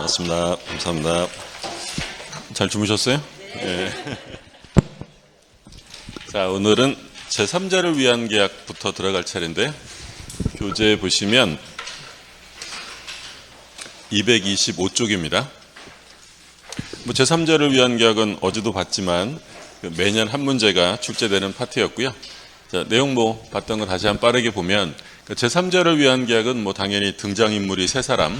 반갑습니다. 감사합니다. 잘 주무셨어요? 네. 자, 오늘은 제3자를 위한 계약부터 들어갈 차례인데, 교재 보시면 225쪽입니다. 제3자를 위한 계약은 어제도 봤지만 매년 한 문제가 출제되는 파트였고요. 자, 내용 봤던 거 다시 한번 빠르게 보면, 제3자를 위한 계약은 당연히 등장인물이 세 사람,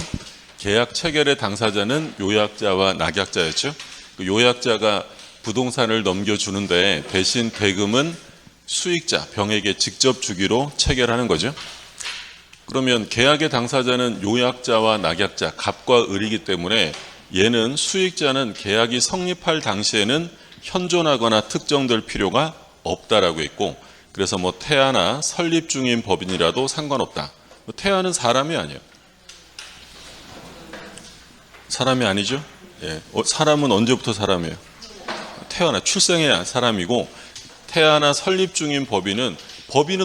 계약 체결의 당사자는 요약자와 낙약자였죠. 요약자가 부동산을 넘겨주는데 대신 대금은 수익자, 병에게 직접 주기로 체결하는 거죠. 그러면 계약의 당사자는 요약자와 낙약자, 갑과 을이기 때문에 얘는 수익자는 계약이 성립할 당시에는 현존하거나 특정될 필요가 없다라고 했고, 그래서 태아나 설립 중인 법인이라도 상관없다. 태아는 사람이 아니에요. 사람이 아니죠? 예. 사람은 언제부터 사람이에요? 태어나 출생해야 사람이고, 태아나 설립 중인 법인은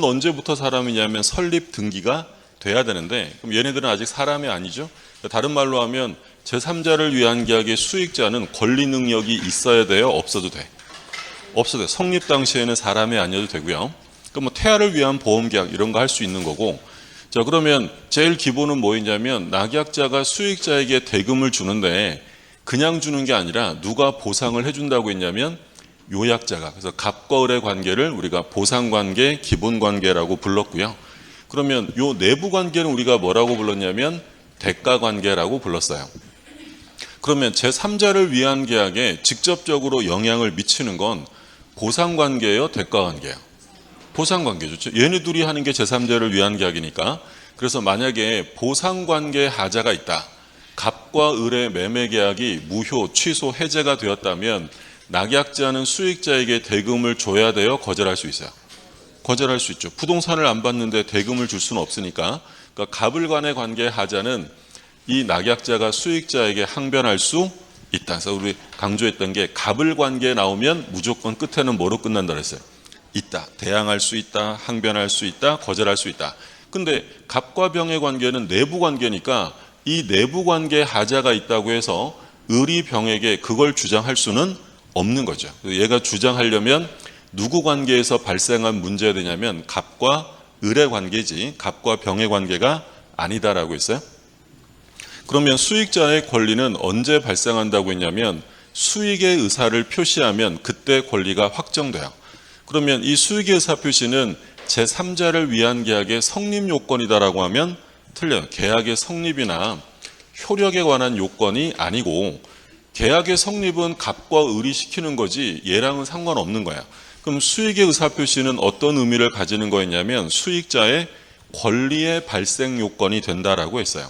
언제부터 사람이냐면 설립 등기가 돼야 되는데, 그럼 얘네들은 아직 사람이 아니죠? 다른 말로 하면 제3자를 위한 계약의 수익자는 권리 능력이 있어야 돼요? 없어도 돼? 없어도 돼. 성립 당시에는 사람이 아니어도 되고요. 그럼 태아를 위한 보험 계약 이런 거 할 수 있는 거고, 자, 그러면 제일 기본은 뭐였냐면 낙약자가 수익자에게 대금을 주는데 그냥 주는 게 아니라 누가 보상을 해준다고 했냐면 요약자가. 그래서 갑과 을의 관계를 우리가 보상관계, 기본관계라고 불렀고요. 그러면 요 내부관계는 우리가 뭐라고 불렀냐면 대가관계라고 불렀어요. 그러면 제3자를 위한 계약에 직접적으로 영향을 미치는 건 보상관계예요, 대가관계예요? 보상관계죠. 얘네 둘이 하는 게 제3자를 위한 계약이니까. 그래서 만약에 보상관계 하자가 있다, 갑과 을의 매매 계약이 무효, 취소, 해제가 되었다면 낙약자는 수익자에게 대금을 줘야 돼요, 거절할 수 있어요? 거절할 수 있죠. 부동산을 안 받는데 대금을 줄 수는 없으니까. 그러니까 갑을 간의 관계 하자는 이 낙약자가 수익자에게 항변할 수 있다. 그래서 우리 강조했던 게 갑을 관계에 나오면 무조건 끝에는 뭐로 끝난다 그랬어요? 있다. 대항할 수 있다, 항변할 수 있다, 거절할 수 있다. 근데 갑과 병의 관계는 내부 관계니까 이 내부 관계 하자가 있다고 해서 을이 병에게 그걸 주장할 수는 없는 거죠. 얘가 주장하려면 누구 관계에서 발생한 문제가 되냐면 갑과 을의 관계지 갑과 병의 관계가 아니다라고 했어요. 그러면 수익자의 권리는 언제 발생한다고 했냐면 수익의 의사를 표시하면 그때 권리가 확정돼요. 그러면 이 수익의 의사 표시는 제3자를 위한 계약의 성립 요건이다라고 하면 틀려요. 계약의 성립이나 효력에 관한 요건이 아니고, 계약의 성립은 갑과 을이 시키는 거지 얘랑은 상관없는 거야. 그럼 수익의 의사 표시는 어떤 의미를 가지는 거였냐면 수익자의 권리의 발생 요건이 된다라고 했어요.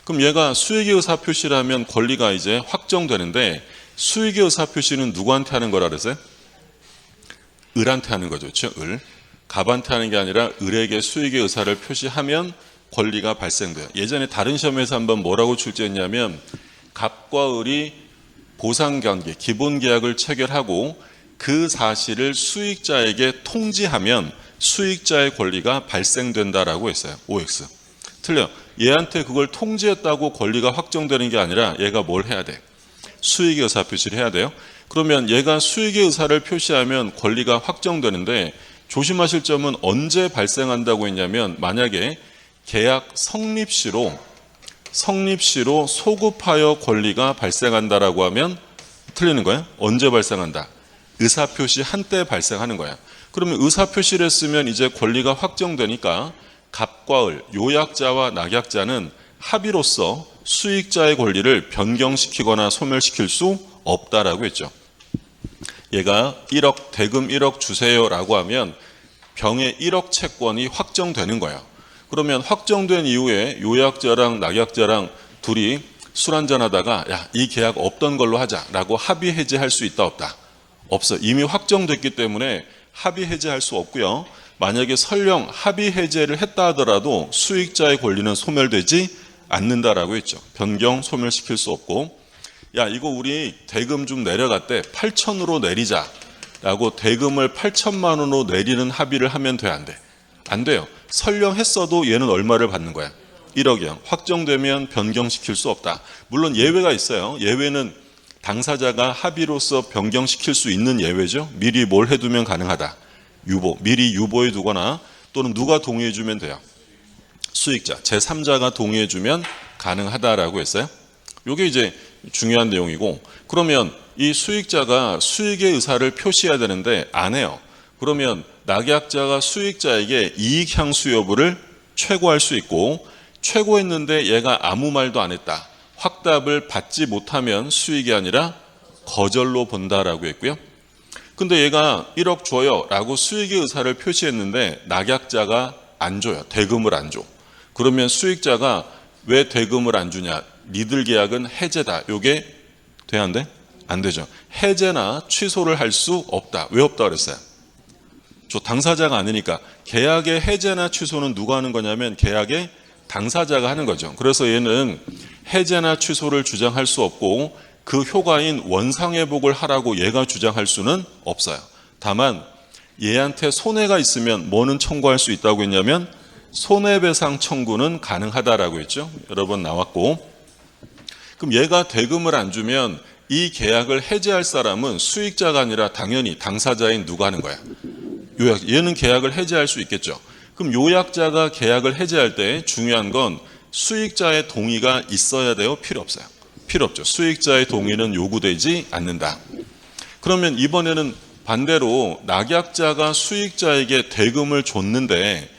그럼 얘가 수익의 의사 표시라면 권리가 이제 확정되는데, 수익의 의사 표시는 누구한테 하는 거라 그랬어요? 을한테 하는 거죠. 그렇죠? 을. 갑한테 하는 게 아니라 을에게 수익의 의사를 표시하면 권리가 발생돼요. 예전에 다른 시험에서 한번 뭐라고 출제했냐면 갑과 을이 보상관계, 기본계약을 체결하고 그 사실을 수익자에게 통지하면 수익자의 권리가 발생된다라고 했어요. OX. 틀려. 얘한테 그걸 통지했다고 권리가 확정되는 게 아니라 얘가 뭘 해야 돼? 수익의 의사 표시를 해야 돼요. 그러면 얘가 수익의 의사를 표시하면 권리가 확정되는데, 조심하실 점은 언제 발생한다고 했냐면 만약에 계약 성립시로 소급하여 권리가 발생한다라고 하면 틀리는 거예요. 언제 발생한다? 의사표시 한때 발생하는 거야. 그러면 의사표시를 했으면 이제 권리가 확정되니까 갑과 을, 요약자와 낙약자는 합의로서 수익자의 권리를 변경시키거나 소멸시킬 수 없다라고 했죠. 얘가 1억, 대금 1억 주세요라고 하면 병의 1억 채권이 확정되는 거예요. 그러면 확정된 이후에 요약자랑 낙약자랑 둘이 술 한잔 하다가 야, 이 계약 없던 걸로 하자라고 합의 해지할 수 있다 없다? 없어. 이미 확정됐기 때문에 합의 해지할 수 없고요. 만약에 설령 합의 해제를 했다 하더라도 수익자의 권리는 소멸되지 않는다라고 했죠. 변경, 소멸시킬 수 없고, 야, 이거 우리 대금 좀 내려갔대. 8천으로 내리자라고 대금을 8천만 원으로 내리는 합의를 하면 돼, 안 돼? 안 돼요. 설령 했어도 얘는 얼마를 받는 거야? 1억이야. 확정되면 변경시킬 수 없다. 물론 예외가 있어요. 예외는 당사자가 합의로서 변경시킬 수 있는 예외죠. 미리 뭘 해두면 가능하다. 유보, 미리 유보해 두거나 또는 누가 동의해주면 돼요. 수익자, 제3자가 동의해주면 가능하다라고 했어요. 이게 이제 중요한 내용이고, 그러면 이 수익자가 수익의 의사를 표시해야 되는데 안 해요. 그러면 낙약자가 수익자에게 이익향수 여부를 최고할 수 있고, 최고했는데 얘가 아무 말도 안 했다. 확답을 받지 못하면 수익이 아니라 거절로 본다라고 했고요. 근데 얘가 1억 줘요 라고 수익의 의사를 표시했는데 낙약자가 안 줘요. 대금을 안 줘. 그러면 수익자가 왜 대금을 안 주냐? 니들 계약은 해제다. 이게 돼야 안 돼? 안 되죠. 해제나 취소를 할 수 없다. 왜 없다 그랬어요? 저 당사자가 아니니까. 계약의 해제나 취소는 누가 하는 거냐면 계약의 당사자가 하는 거죠. 그래서 얘는 해제나 취소를 주장할 수 없고 그 효과인 원상회복을 하라고 얘가 주장할 수는 없어요. 다만 얘한테 손해가 있으면 뭐는 청구할 수 있다고 했냐면 손해배상 청구는 가능하다라고 했죠. 여러 번 나왔고, 그럼 얘가 대금을 안 주면 이 계약을 해제할 사람은 수익자가 아니라 당연히 당사자인 누가 하는 거야? 요약. 얘는 계약을 해제할 수 있겠죠. 그럼 요약자가 계약을 해제할 때 중요한 건 수익자의 동의가 있어야 돼요? 필요 없어요? 필요 없죠. 수익자의 동의는 요구되지 않는다. 그러면 이번에는 반대로 낙약자가 수익자에게 대금을 줬는데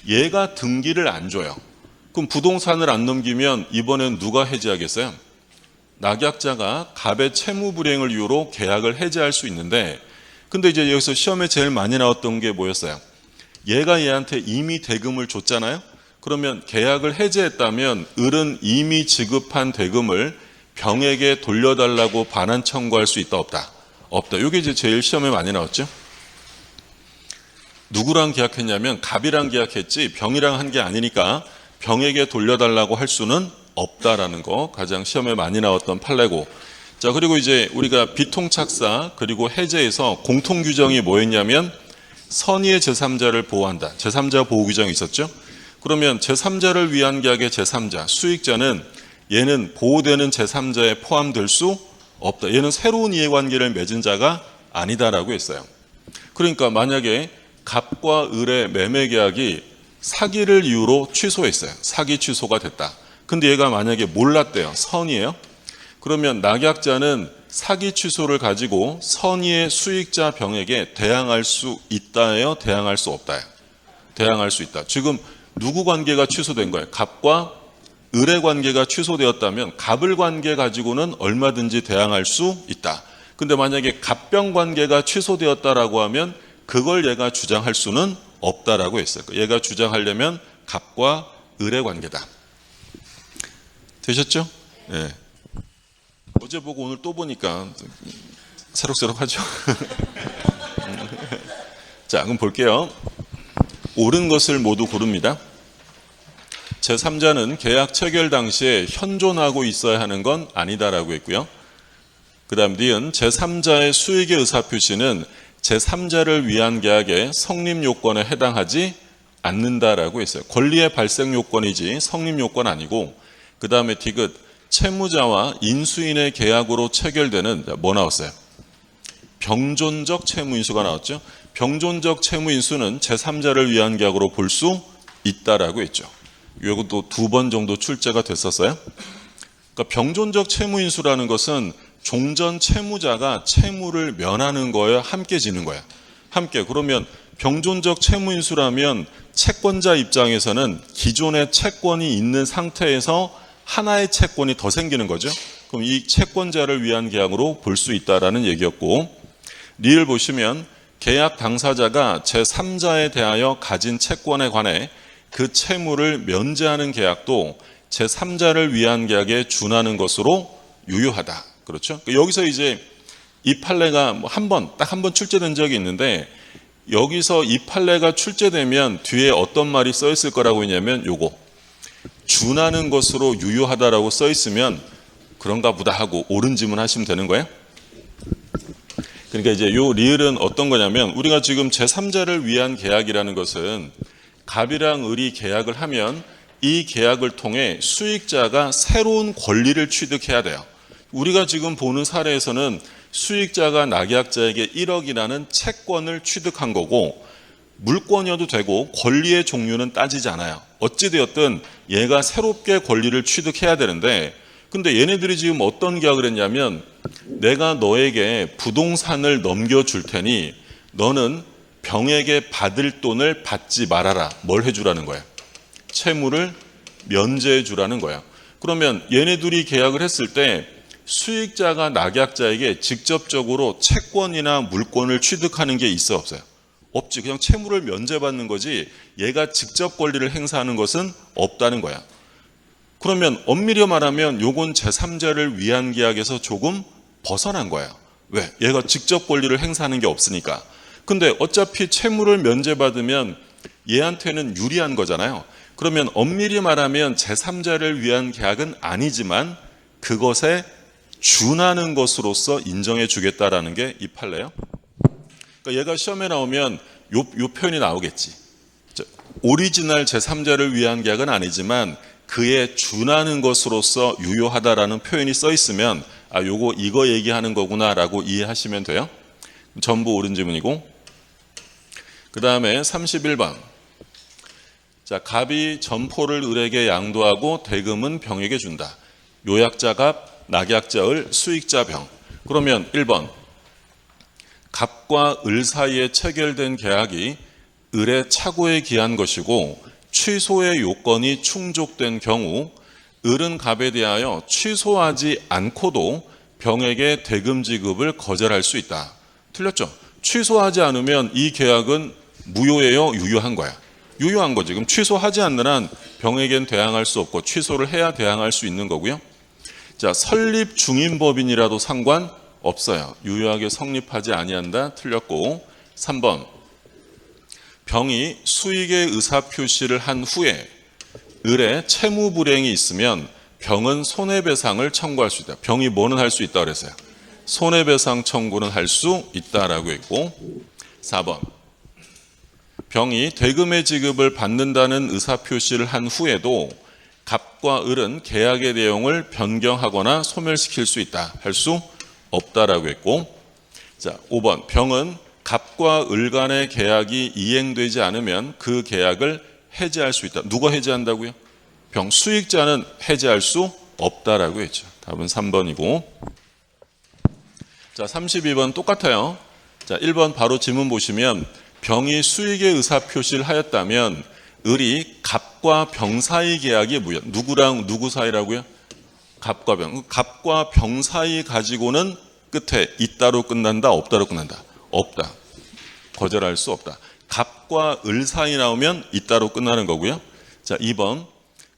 얘가 등기를 안 줘요. 그럼 부동산을 안 넘기면 이번엔 누가 해제하겠어요? 낙약자가 갑의 채무 불이행을 이유로 계약을 해제할 수 있는데, 근데 이제 여기서 시험에 제일 많이 나왔던 게 뭐였어요? 얘가 얘한테 이미 대금을 줬잖아요. 그러면 계약을 해제했다면 을은 이미 지급한 대금을 병에게 돌려달라고 반환 청구할 수 있다 없다? 없다. 이게 이제 제일 시험에 많이 나왔죠. 누구랑 계약했냐면 갑이랑 계약했지 병이랑 한 게 아니니까 병에게 돌려달라고 할 수는 없다라는 거 가장 시험에 많이 나왔던 판례고. 자, 그리고 이제 우리가 비통착사 그리고 해제에서 공통 규정이 뭐였냐면 선의의 제3자를 보호한다. 제3자 보호 규정이 있었죠. 그러면 제3자를 위한 계약의 제3자, 수익자는 얘는 보호되는 제3자에 포함될 수 없다. 얘는 새로운 이해관계를 맺은 자가 아니다라고 했어요. 그러니까 만약에 갑과 을의 매매 계약이 사기를 이유로 취소했어요. 사기 취소가 됐다. 근데 얘가 만약에 몰랐대요. 선의예요. 그러면 낙약자는 사기 취소를 가지고 선의의 수익자 병에게 대항할 수 있다예요? 대항할 수 없다예요? 대항할 수 있다. 지금 누구 관계가 취소된 거예요? 갑과 을의 관계가 취소되었다면 갑을 관계 가지고는 얼마든지 대항할 수 있다. 근데 만약에 갑병 관계가 취소되었다라고 하면 그걸 얘가 주장할 수는 없다라고 했어요. 얘가 주장하려면 갑과 을의 관계다. 되셨죠? 네. 어제 보고 오늘 또 보니까 새록새록하죠. 자, 그럼 볼게요. 옳은 것을 모두 고릅니다. 제3자는 계약 체결 당시에 현존하고 있어야 하는 건 아니다라고 했고요. 그 다음 니은 제3자의 수익의 의사표시는 제3자를 위한 계약의 성립 요건에 해당하지 않는다라고 했어요. 권리의 발생 요건이지 성립 요건 아니고, 그 다음에 디귿 채무자와 인수인의 계약으로 체결되는 뭐 나왔어요? 병존적 채무인수가 나왔죠. 병존적 채무인수는 제3자를 위한 계약으로 볼 수 있다라고 했죠. 이것도 2번 정도 출제가 됐었어요. 그러니까 병존적 채무인수라는 것은 종전 채무자가 채무를 면하는 거예요? 함께 지는 거야? 함께. 그러면 병존적 채무인수라면 채권자 입장에서는 기존의 채권이 있는 상태에서 하나의 채권이 더 생기는 거죠. 그럼 이 채권자를 위한 계약으로 볼 수 있다라는 얘기였고, 리을 보시면 계약 당사자가 제3자에 대하여 가진 채권에 관해 그 채무를 면제하는 계약도 제3자를 위한 계약에 준하는 것으로 유효하다. 그렇죠? 여기서 이제 이 판례가 딱 한 번 출제된 적이 있는데, 여기서 이 판례가 출제되면 뒤에 어떤 말이 써 있을 거라고 했냐면 요거 준하는 것으로 유효하다라고 써 있으면 그런가 보다 하고 옳은 지문 하시면 되는 거예요. 그러니까 이제 요 리을은 어떤 거냐면, 우리가 지금 제3자를 위한 계약이라는 것은 갑이랑 을이 계약을 하면 이 계약을 통해 수익자가 새로운 권리를 취득해야 돼요. 우리가 지금 보는 사례에서는 수익자가 낙약자에게 1억이라는 채권을 취득한 거고 물권이어도 되고 권리의 종류는 따지지 않아요. 어찌되었든 얘가 새롭게 권리를 취득해야 되는데 근데 얘네들이 지금 어떤 계약을 했냐면 내가 너에게 부동산을 넘겨줄 테니 너는 병에게 받을 돈을 받지 말아라. 뭘 해주라는 거야? 채무를 면제해 주라는 거야. 그러면 얘네들이 계약을 했을 때 수익자가 낙약자에게 직접적으로 채권이나 물권을 취득하는 게 있어 없어요? 없지. 그냥 채무를 면제받는 거지 얘가 직접 권리를 행사하는 것은 없다는 거야. 그러면 엄밀히 말하면 요건 제3자를 위한 계약에서 조금 벗어난 거야. 왜? 얘가 직접 권리를 행사하는 게 없으니까. 근데 어차피 채무를 면제받으면 얘한테는 유리한 거잖아요. 그러면 엄밀히 말하면 제3자를 위한 계약은 아니지만 그것에 준하는 것으로서 인정해 주겠다라는 게 이 판례예요. 그러니까 얘가 시험에 나오면 요 표현이 나오겠지. 오리지널 제3자를 위한 계약은 아니지만 그에 준하는 것으로서 유효하다라는 표현이 써 있으면 아 요거 이거 얘기하는 거구나라고 이해하시면 돼요. 전부 옳은 지문이고 그 다음에 31번. 자, 갑이 점포를 을에게 양도하고 대금은 병에게 준다. 요약자 갑, 낙약자 을, 수익자 병. 그러면 1번. 갑과 을 사이에 체결된 계약이 을의 착오에 기한 것이고 취소의 요건이 충족된 경우 을은 갑에 대하여 취소하지 않고도 병에게 대금 지급을 거절할 수 있다. 틀렸죠? 취소하지 않으면 이 계약은 무효예요? 유효한 거야? 유효한 거지. 그럼 취소하지 않는 한 병에겐 대항할 수 없고 취소를 해야 대항할 수 있는 거고요. 자, 설립 중인 법인이라도 상관없어요. 유효하게 성립하지 아니한다. 틀렸고 3번. 병이 수익의 의사표시를 한 후에 을의 채무 불이행이 있으면 병은 손해배상을 청구할 수 있다. 병이 뭐는 할 수 있다 그랬어요? 손해배상 청구는 할 수 있다라고 했고 4번. 병이 대금의 지급을 받는다는 의사표시를 한 후에도 갑과 을은 계약의 내용을 변경하거나 소멸시킬 수 있다. 할 수 없다라고 했고 자 5번. 병은 갑과 을 간의 계약이 이행되지 않으면 그 계약을 해지할 수 있다. 누가 해지한다고요? 병. 수익자는 해지할 수 없다라고 했죠. 답은 3번이고 자 32번 똑같아요. 자 1번 바로 지문 보시면 병이 수익의 의사표시를 하였다면 을이 갑과 병 사이 계약이 뭐야? 누구랑 누구 사이라고요? 갑과 병. 갑과 병 사이 가지고는 끝에 있다로 끝난다, 없다로 끝난다. 없다. 거절할 수 없다. 갑과 을 사이 나오면 있다로 끝나는 거고요. 자, 2번.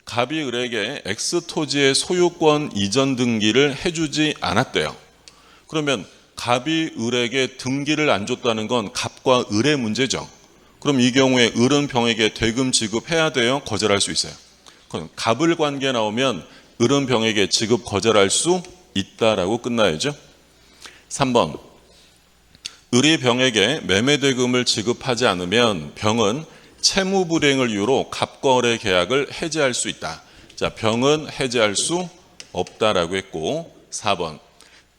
갑이 을에게 X 토지의 소유권 이전 등기를 해주지 않았대요. 그러면 갑이 을에게 등기를 안 줬다는 건 갑과 을의 문제죠. 그럼 이 경우에 을은 병에게 대금 지급해야 돼요? 거절할 수 있어요? 그럼 갑을 관계 나오면 을은 병에게 지급 거절할 수 있다라고 끝나야죠. 3번. 을이 병에게 매매대금을 지급하지 않으면 병은 채무 불이행을 이유로 갑과 을의 계약을 해지할 수 있다. 자, 병은 해지할 수 없다라고 했고 4번.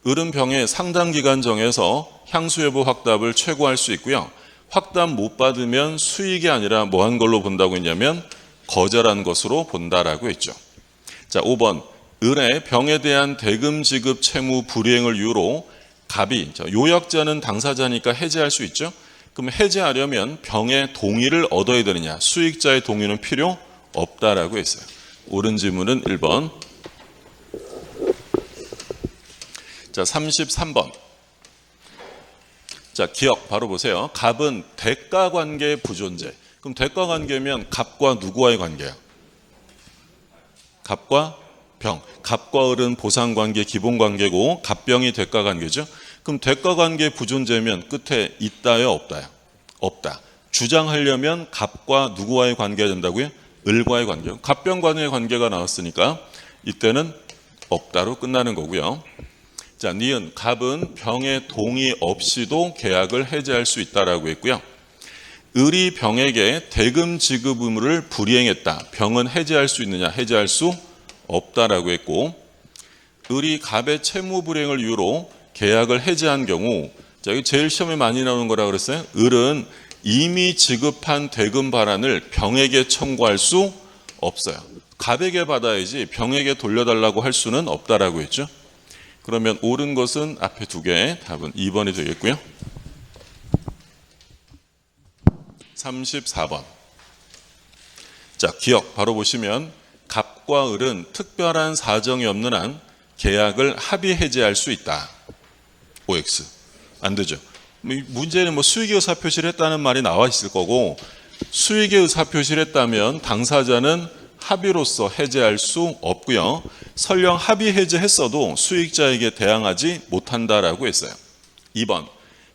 을은 병에 상당 기간 정해서 향수 여부 확답을 최고할 수 있고요. 확답 못 받으면 수익이 아니라 뭐 한 걸로 본다고 했냐면 거절한 것으로 본다라고 했죠. 자, 5번. 을의 병에 대한 대금 지급 채무 불이행을 이유로 갑이 요약자는 당사자니까 해지할 수 있죠. 그럼 해지하려면 병의 동의를 얻어야 되느냐? 수익자의 동의는 필요 없다라고 했어요. 옳은 질문은 1번. 자, 33번. 자, 기억 바로 보세요. 갑은 대가관계 부존재. 그럼 대가관계면 갑과 누구와의 관계야? 갑과 병. 갑과 을은 보상관계, 기본관계고 갑병이 대가관계죠. 그럼 대가관계 부존재면 끝에 있다요, 없다요? 없다. 주장하려면 갑과 누구와의 관계가 된다고요? 을과의 관계. 갑병과의 관계가 나왔으니까 이때는 없다로 끝나는 거고요. 자, 니은 갑은 병의 동의 없이도 계약을 해지할 수 있다라고 했고요. 을이 병에게 대금 지급 의무를 불이행했다. 병은 해제할 수 있느냐? 해제할 수 없다라고 했고, 을이 갑의 채무 불이행을 이유로 계약을 해제한 경우, 자, 이게 제일 시험에 많이 나오는 거라 그랬어요. 을은 이미 지급한 대금 발환을 병에게 청구할 수 없어요. 갑에게 받아야지 병에게 돌려달라고 할 수는 없다라고 했죠. 그러면 옳은 것은 앞에 두 개, 답은 2번이 되겠고요. 34번. 자, 기억 바로 보시면 갑과 을은 특별한 사정이 없는 한 계약을 합의 해제할 수 있다. OX. 안 되죠. 문제는 뭐 수익의 의사표시를 했다는 말이 나와 있을 거고, 수익의 의사표시를 했다면 당사자는 합의로서 해제할 수 없고요. 설령 합의 해제했어도 수익자에게 대항하지 못한다라고 했어요. 2번.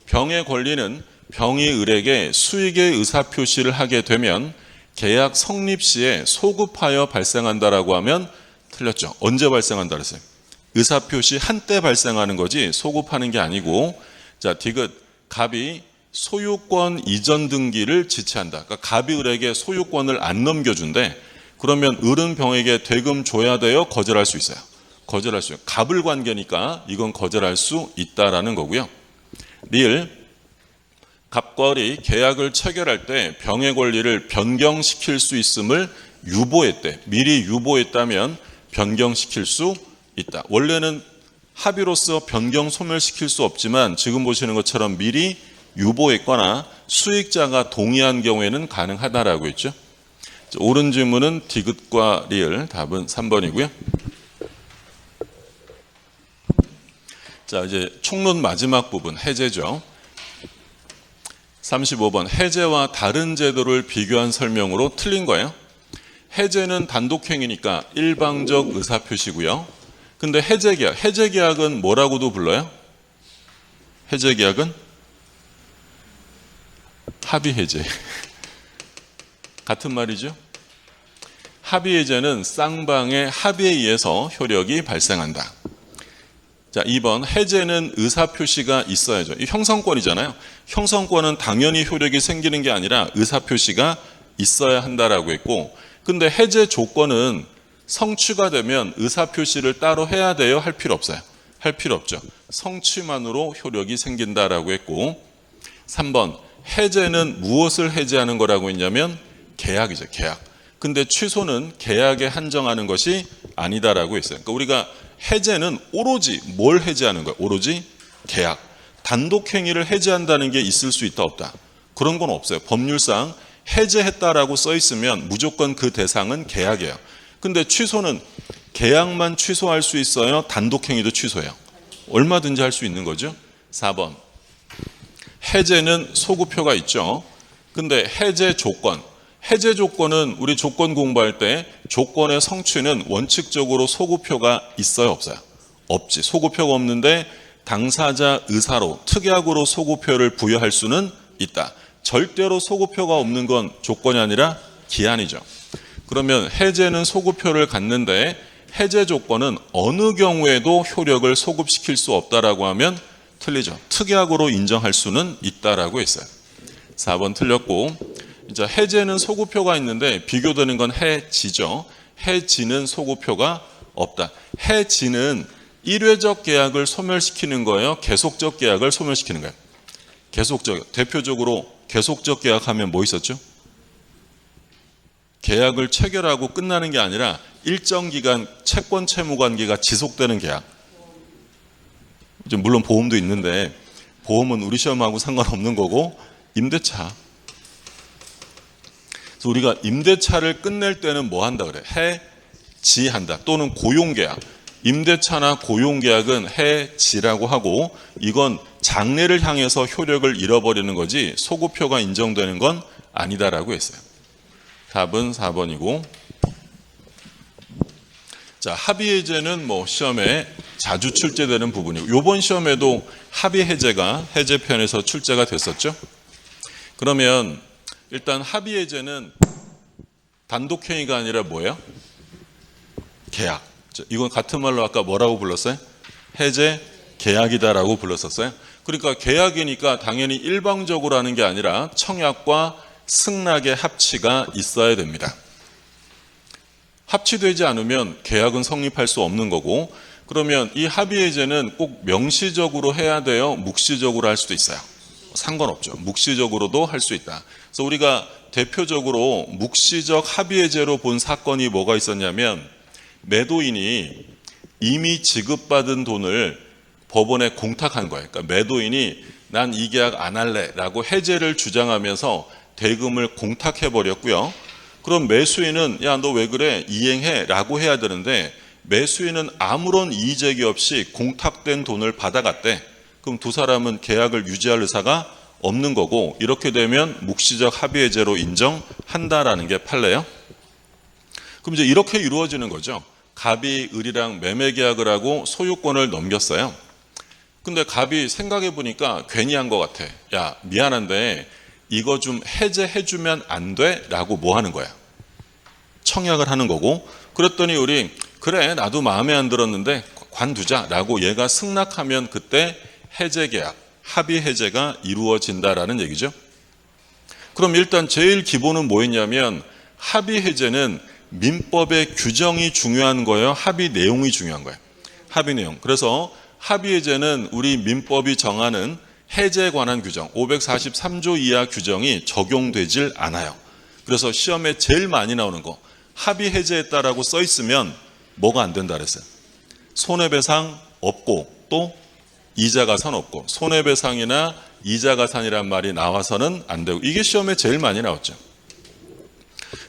병의 권리는 병이 을에게 수익의 의사표시를 하게 되면 계약 성립 시에 소급하여 발생한다라고 하면 틀렸죠. 언제 발생한다 그랬어요? 의사표시 한때 발생하는 거지 소급하는 게 아니고, 자, 디귿. 갑이 소유권 이전 등기를 지체한다. 그러니까 갑이 을에게 소유권을 안 넘겨준대. 그러면 을은 병에게 대금 줘야 돼요? 거절할 수 있어요? 거절할 수 있어요. 갑을 관계니까 이건 거절할 수 있다라는 거고요. 리을. 갑과 을이 계약을 체결할 때 병의 권리를 변경시킬 수 있음을 유보했대. 미리 유보했다면 변경시킬 수 있다. 원래는 합의로서 변경 소멸시킬 수 없지만 지금 보시는 것처럼 미리 유보했거나 수익자가 동의한 경우에는 가능하다라고 했죠. 옳은 질문은 디귿과 리을, 답은 3번이고요. 자, 이제 총론 마지막 부분 해제죠. 35번. 해제와 다른 제도를 비교한 설명으로 틀린 거예요. 해제는 단독행위니까 일방적 의사표시고요. 근데 해제계약은 뭐라고도 불러요? 해제계약은 합의해제. 같은 말이죠. 합의해제는 쌍방의 합의에 의해서 효력이 발생한다. 자, 2번. 해제는 의사표시가 있어야죠. 이 형성권이잖아요. 형성권은 당연히 효력이 생기는 게 아니라 의사표시가 있어야 한다라고 했고, 근데 해제 조건은 성취가 되면 의사표시를 따로 해야 돼요? 할 필요 없어요? 할 필요 없죠. 성취만으로 효력이 생긴다라고 했고, 3번. 해제는 무엇을 해제하는 거라고 했냐면 계약이죠. 계약. 근데 취소는 계약에 한정하는 것이 아니다라고 했어요. 그러니까 우리가 해제는 오로지 뭘 해제하는 거예요? 오로지 계약. 단독행위를 해제한다는 게 있을 수 있다 없다? 그런 건 없어요. 법률상 해제했다라고 써 있으면 무조건 그 대상은 계약이에요. 근데 취소는 계약만 취소할 수 있어요? 단독행위도 취소해요? 얼마든지 할 수 있는 거죠. 4번. 해제는 소급표가 있죠. 근데 해제 조건은 우리 조건 공부할 때 조건의 성취는 원칙적으로 소급표가 있어요, 없어요? 없지. 소급표가 없는데 당사자 의사로 특약으로 소급표를 부여할 수는 있다. 절대로 소급표가 없는 건 조건이 아니라 기한이죠. 그러면 해제는 소급표를 갖는데 해제 조건은 어느 경우에도 효력을 소급시킬 수 없다라고 하면 틀리죠. 특약으로 인정할 수는 있다라고 했어요. 4번 틀렸고, 이제 해제는 소급표가 있는데 비교되는 건 해지죠. 해지는 소급표가 없다. 해지는 일회적 계약을 소멸시키는 거예요? 계속적 계약을 소멸시키는 거예요? 계속적. 대표적으로 계속적 계약하면 뭐 있었죠? 계약을 체결하고 끝나는 게 아니라 일정 기간 채권 채무 관계가 지속되는 계약. 물론 보험도 있는데 보험은 우리 시험하고 상관없는 거고, 임대차. 그래서 우리가 임대차를 끝낼 때는 뭐 한다 그래? 해지한다. 또는 고용계약. 임대차나 고용계약은 해지라고 하고, 이건 장래를 향해서 효력을 잃어버리는 거지 소급표가 인정되는 건 아니다라고 했어요. 답은 4번이고, 자, 합의해제는 뭐 시험에 자주 출제되는 부분이고, 이번 시험에도 합의해제가 해제편에서 출제가 됐었죠. 그러면 일단 합의해제는 단독행위가 아니라 뭐예요? 계약. 이건 같은 말로 아까 뭐라고 불렀어요? 해제 계약이다라고 불렀었어요. 그러니까 계약이니까 당연히 일방적으로 하는 게 아니라 청약과 승낙의 합치가 있어야 됩니다. 합치되지 않으면 계약은 성립할 수 없는 거고, 그러면 이 합의해제는 꼭 명시적으로 해야 돼요? 묵시적으로 할 수도 있어요? 상관없죠. 묵시적으로도 할 수 있다. 그래서 우리가 대표적으로 묵시적 합의해제로 본 사건이 뭐가 있었냐면, 매도인이 이미 지급받은 돈을 법원에 공탁한 거예요. 그러니까 매도인이 난 이 계약 안 할래 라고 해제를 주장하면서 대금을 공탁해 버렸고요. 그럼 매수인은 야, 너 왜 그래? 이행해 라고 해야 되는데, 매수인은 아무런 이의제기 없이 공탁된 돈을 받아갔대. 그럼 두 사람은 계약을 유지할 의사가 없는 거고, 이렇게 되면 묵시적 합의해제로 인정한다라는 게 판례예요. 그럼 이제 이렇게 이루어지는 거죠. 갑이 을이랑 매매 계약을 하고 소유권을 넘겼어요. 근데 갑이 생각해 보니까 괜히 한 것 같아. 야, 미안한데 이거 좀 해제해주면 안 돼? 라고 뭐 하는 거야? 청약을 하는 거고, 그랬더니 우리 그래 나도 마음에 안 들었는데 관두자 라고 얘가 승낙하면 그때 해제 계약, 합의 해제가 이루어진다라는 얘기죠. 그럼 일단 제일 기본은 뭐였냐면, 합의 해제는 민법의 규정이 중요한 거예요? 합의 내용이 중요한 거예요? 합의 내용. 그래서 합의 해제는 우리 민법이 정하는 해제에 관한 규정 543조 이하 규정이 적용되질 않아요. 그래서 시험에 제일 많이 나오는 거, 합의 해제했다라고 써 있으면 뭐가 안 된다 그랬어요? 손해배상 없고 또 이자가산 없고, 손해배상이나 이자가산이란 말이 나와서는 안 되고, 이게 시험에 제일 많이 나왔죠.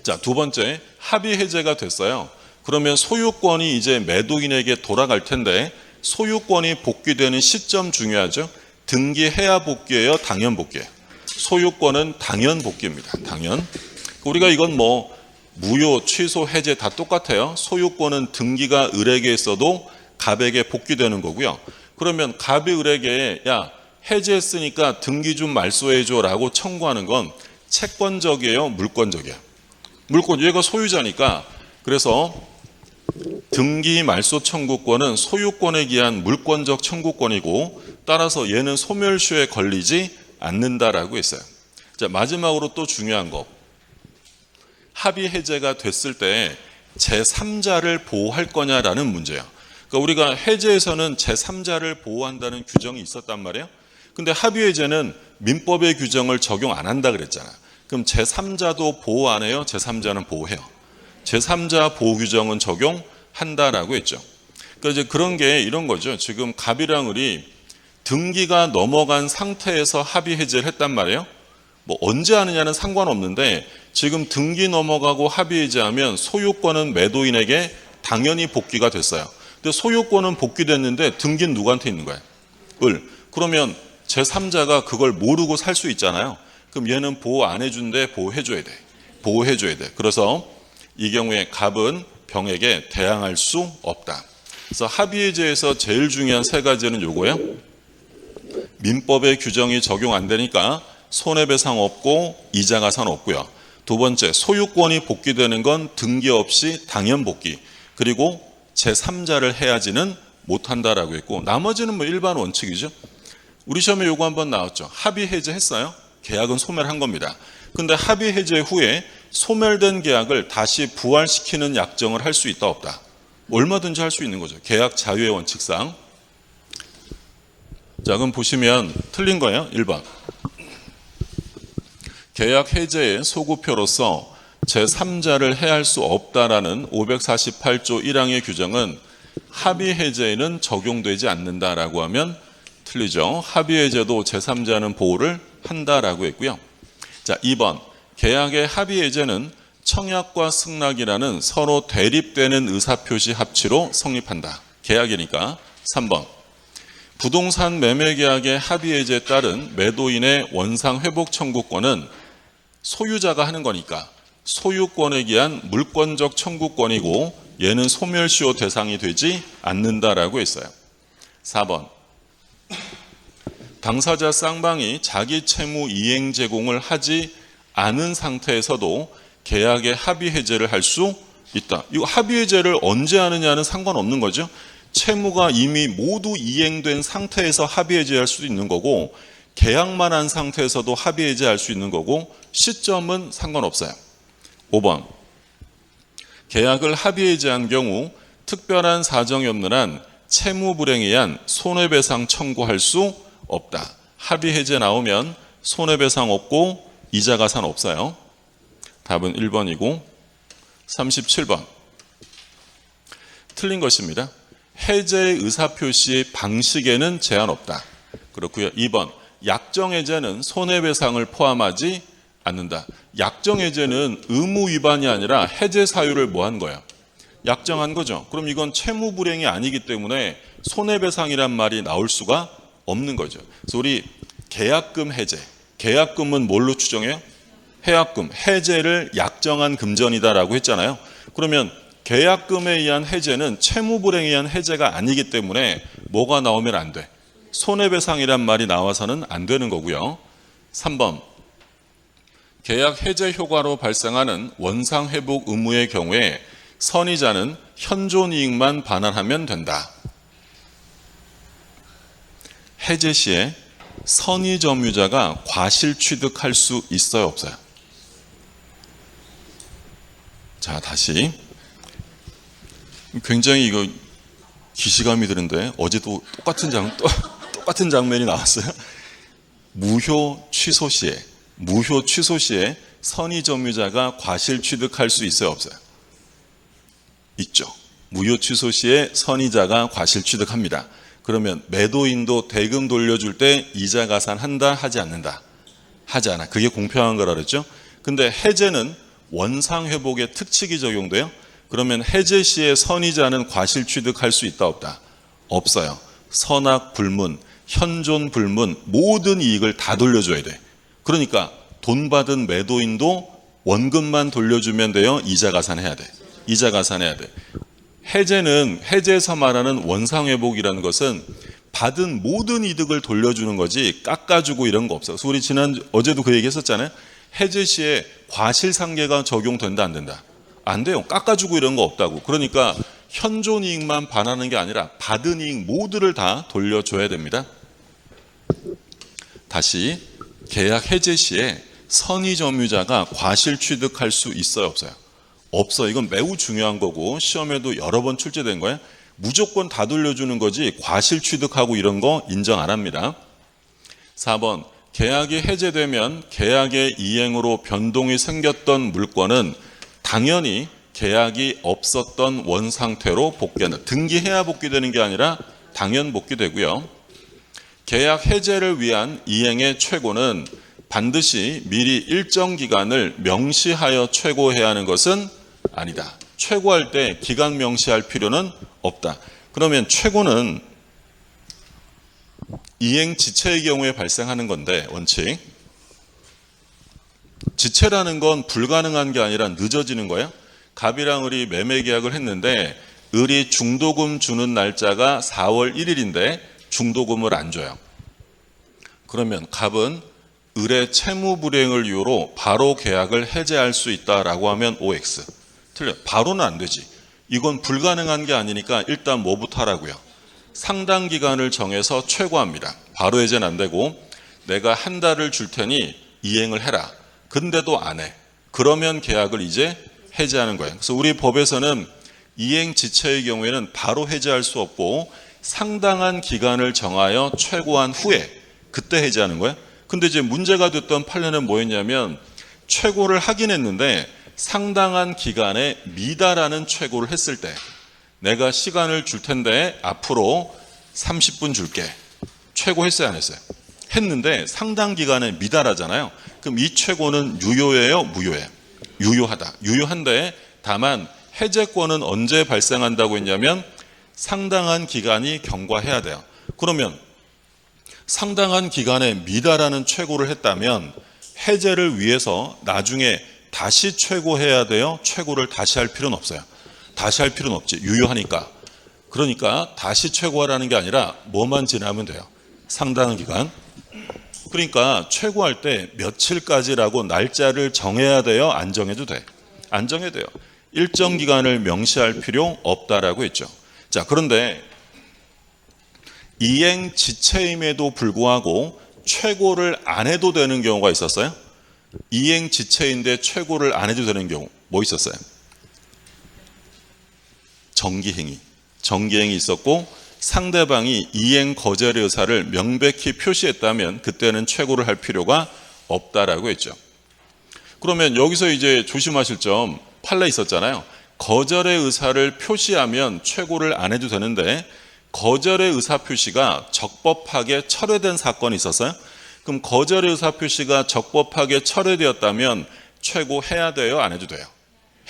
자, 두 번째, 합의 해제가 됐어요. 그러면 소유권이 이제 매도인에게 돌아갈 텐데, 소유권이 복귀되는 시점 중요하죠. 등기해야 복귀예요? 당연 복귀예요? 소유권은 당연 복귀입니다. 당연. 우리가 이건 뭐 무효, 취소, 해제 다 똑같아요. 소유권은 등기가 을에게 있어도 갑에게 복귀되는 거고요. 그러면 갑이 을에게 야, 해제했으니까 등기 좀 말소해줘 라고 청구하는 건 채권적이에요? 물권적이에요? 물권, 얘가 소유자니까. 그래서 등기 말소 청구권은 소유권에 기한 물권적 청구권이고, 따라서 얘는 소멸시효에 걸리지 않는다라고 했어요. 자, 마지막으로 또 중요한 거, 합의 해제가 됐을 때 제3자를 보호할 거냐라는 문제예요. 그러니까 우리가 해제에서는 제3자를 보호한다는 규정이 있었단 말이에요. 근데 합의 해제는 민법의 규정을 적용 안 한다 그랬잖아. 그럼 제3자도 보호 안 해요? 제3자는 보호해요? 제3자 보호 규정은 적용한다라고 했죠. 그러니까 이제 그런 게 이런 거죠. 지금 갑이랑 을이 등기가 넘어간 상태에서 합의 해제를 했단 말이에요. 뭐 언제 하느냐는 상관없는데, 지금 등기 넘어가고 합의 해제하면 소유권은 매도인에게 당연히 복귀가 됐어요. 근데 소유권은 복귀됐는데 등기는 누구한테 있는 거예요? 을. 그러면 제3자가 그걸 모르고 살 수 있잖아요. 그럼 얘는 보호 안 해준대, 보호해줘야 돼. 보호해줘야 돼. 그래서 이 경우에 갑은 병에게 대항할 수 없다. 그래서 합의해제에서 제일 중요한 세 가지는 요거예요. 민법의 규정이 적용 안 되니까 손해배상 없고 이자가산 없고요. 두 번째, 소유권이 복귀되는 건 등기 없이 당연 복귀. 그리고 제3자를 해야지는 못한다라고 했고, 나머지는 뭐 일반 원칙이죠. 우리 시험에 요거 한번 나왔죠. 합의 해제했어요. 계약은 소멸한 겁니다. 근데 합의 해제 후에 소멸된 계약을 다시 부활시키는 약정을 할 수 있다 없다? 얼마든지 할 수 있는 거죠. 계약 자유의 원칙상. 자, 그럼 보시면 틀린 거예요. 1번. 계약 해제의 소구표로서 제3자를 해할 수 없다라는 548조 1항의 규정은 합의 해제에는 적용되지 않는다라고 하면 틀리죠. 합의 해제도 제3자는 보호를 한다라고 했고요. 자, 2번. 계약의 합의 해제는 청약과 승낙이라는 서로 대립되는 의사표시 합치로 성립한다. 계약이니까. 3번. 부동산 매매 계약의 합의 해제에 따른 매도인의 원상 회복 청구권은 소유자가 하는 거니까 소유권에 기한 물권적 청구권이고, 얘는 소멸시효 대상이 되지 않는다라고 했어요. 4번. 당사자 쌍방이 자기 채무 이행 제공을 하지 않은 상태에서도 계약의 합의 해제를 할 수 있다. 이 합의 해제를 언제 하느냐는 상관없는 거죠. 채무가 이미 모두 이행된 상태에서 합의 해제할 수도 있는 거고, 계약만 한 상태에서도 합의 해제할 수 있는 거고 시점은 상관없어요. 5번 계약을 합의 해제한 경우 특별한 사정이 없는 한 채무 불행에 의한 손해배상 청구할 수 없다. 합의 해제 나오면 손해배상 없고 이자 가산 없어요. 답은 1번이고 37번 틀린 것입니다. 해제의 의사표시 방식에는 제한 없다. 그렇고요. 2번 약정해제는 손해배상을 포함하지 않는다. 약정해제는 의무 위반이 아니라 해제 사유를 한 거예요? 약정한 거죠. 그럼 이건 채무 불행이 아니기 때문에 손해배상이란 말이 나올 수가 없는 거죠. 그래서 우리 계약금 해제, 계약금은 뭘로 추정해요? 해약금, 해제를 약정한 금전이다라고 했잖아요. 그러면 계약금에 의한 해제는 채무 불행에 의한 해제가 아니기 때문에 뭐가 나오면 안 돼? 손해배상이란 말이 나와서는 안 되는 거고요. 3번 계약 해제 효과로 발생하는 원상회복 의무의 경우에 선의자는 현존이익만 반환하면 된다. 해제 시에 선의점유자가 과실취득할 수 있어요, 없어요? 자, 다시. 굉장히 이거 기시감이 드는데 어제도 똑같은 장면이 나왔어요. 무효 취소 시에 선의점유자가 과실취득할 수 있어요, 없어요? 있죠. 무효 취소 시에 선의자가 과실취득합니다. 그러면 매도인도 대금 돌려줄 때 이자 가산한다, 하지 않는다? 하지 않아. 그게 공평한 거라 그랬죠. 근데 해제는 원상회복의 특칙이 적용돼요. 그러면 해제 시에 선의자는 과실취득할 수 있다, 없다? 없어요. 선악 불문, 현존 불문 모든 이익을 다 돌려줘야 돼. 그러니까 돈 받은 매도인도 원금만 돌려주면 돼요? 이자 가산해야 돼? 이자 가산해야 돼. 해제는 해제에서 말하는 원상회복이라는 것은 받은 모든 이득을 돌려주는 거지 깎아주고 이런 거 없어요. 그래서 우리 어제도 그 얘기 했었잖아요. 해제 시에 과실상계가 적용된다, 안 된다? 안 돼요. 깎아주고 이런 거 없다고. 그러니까 현존 이익만 반하는 게 아니라 받은 이익 모두를 다 돌려줘야 됩니다. 다시 계약 해제 시에 선의점유자가 과실취득할 수 있어요, 없어요? 없어. 이건 매우 중요한 거고 시험에도 여러 번 출제된 거예요. 무조건 다 돌려주는 거지 과실취득하고 이런 거 인정 안 합니다. 4번 계약이 해제되면 계약의 이행으로 변동이 생겼던 물건은 당연히 계약이 없었던 원상태로 복귀한다. 등기해야 복귀되는 게 아니라 당연 복귀되고요. 계약 해제를 위한 이행의 최고는 반드시 미리 일정 기간을 명시하여 최고해야 하는 것은 아니다. 최고할 때 기간 명시할 필요는 없다. 그러면 최고는 이행 지체의 경우에 발생하는 건데 원칙. 지체라는 건 불가능한 게 아니라 늦어지는 거예요. 갑이랑 을이 매매 계약을 했는데 을이 중도금 주는 날짜가 4월 1일인데 중도금을 안 줘요. 그러면 갑은 을의 채무 불이행을 이유로 바로 계약을 해제할 수 있다라고 하면 OX. 틀려. 바로는 안 되지. 이건 불가능한 게 아니니까 일단 뭐부터 하라고요? 상당 기간을 정해서 최고합니다. 바로 해제는 안 되고 내가 한 달을 줄 테니 이행을 해라. 근데도 안 해. 그러면 계약을 이제 해제하는 거예요. 그래서 우리 법에서는 이행 지체의 경우에는 바로 해제할 수 없고 상당한 기간을 정하여 최고한 후에 그때 해제하는 거예요. 근데 이제 문제가 됐던 판례는 뭐였냐면 최고를 하긴 했는데 상당한 기간에 미달하는 최고를 했을 때 내가 시간을 줄 텐데 앞으로 30분 줄게. 최고 했어요, 안 했어요? 했는데 상당 기간에 미달하잖아요. 그럼 이 최고는 유효예요, 무효예요? 유효하다. 유효한데 다만 해제권은 언제 발생한다고 했냐면 상당한 기간이 경과해야 돼요. 그러면 상당한 기간에 미달하는 최고를 했다면 해제를 위해서 나중에 다시 최고해야 돼요? 최고를 다시 할 필요는 없어요. 다시 할 필요는 없지. 유효하니까. 그러니까 다시 최고하라는 게 아니라 뭐만 지나면 돼요? 상당한 기간. 그러니까 최고할 때 며칠까지라고 날짜를 정해야 돼요? 안 정해도 돼? 안 정해도 돼요. 일정 기간을 명시할 필요 없다라고 했죠. 자, 그런데 이행 지체임에도 불구하고 최고를 안 해도 되는 경우가 있었어요. 이행 지체인데 최고를 안 해도 되는 경우 뭐 있었어요? 정기행위 있었고, 상대방이 이행 거절의 의사를 명백히 표시했다면 그때는 최고를 할 필요가 없다라고 했죠. 그러면 여기서 이제 조심하실 점, 판례 있었잖아요. 거절의 의사를 표시하면 최고를 안 해도 되는데, 거절의 의사 표시가 적법하게 철회된 사건이 있었어요. 그럼 거절의 의사 표시가 적법하게 철회되었다면 최고 해야 돼요, 안 해도 돼요?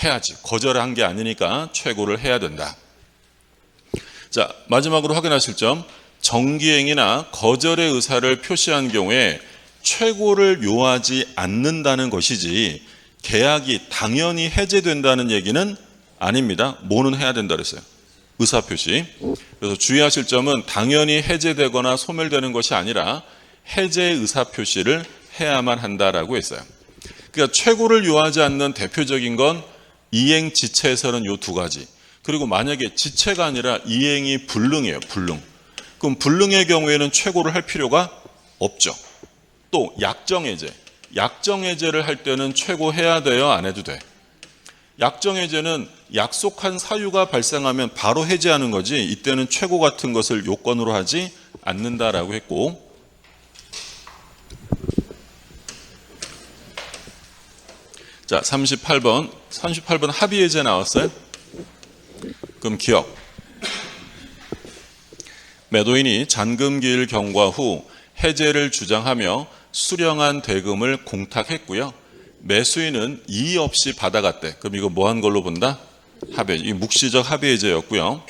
해야지. 거절한 게 아니니까 최고를 해야 된다. 자, 마지막으로 확인하실 점, 정기행위나 거절의 의사를 표시한 경우에 최고를 요하지 않는다는 것이지 계약이 당연히 해제된다는 얘기는 아닙니다. 뭐는 해야 된다 그랬어요? 의사표시. 그래서 주의하실 점은 당연히 해제되거나 소멸되는 것이 아니라 해제의 의사표시를 해야만 한다라고 했어요. 그러니까 최고를 요하지 않는 대표적인 건 이행 지체에서는 이 두 가지. 그리고 만약에 지체가 아니라 이행이 불능이에요. 불능. 그럼 불능의 경우에는 최고를 할 필요가 없죠. 또 약정해제. 약정해제를 할 때는 최고 해야 돼요? 안 해도 돼? 약정해제는 약속한 사유가 발생하면 바로 해제하는 거지, 이때는 최고 같은 것을 요건으로 하지 않는다라고 했고, 자, 38번 합의해제 나왔어요? 그럼 기억. 매도인이 잔금기일 경과 후 해제를 주장하며 수령한 대금을 공탁했고요. 매수인은 이의 없이 받아갔대. 그럼 이거 뭐 한 걸로 본다? 합의. 이 묵시적 합의해제였고요.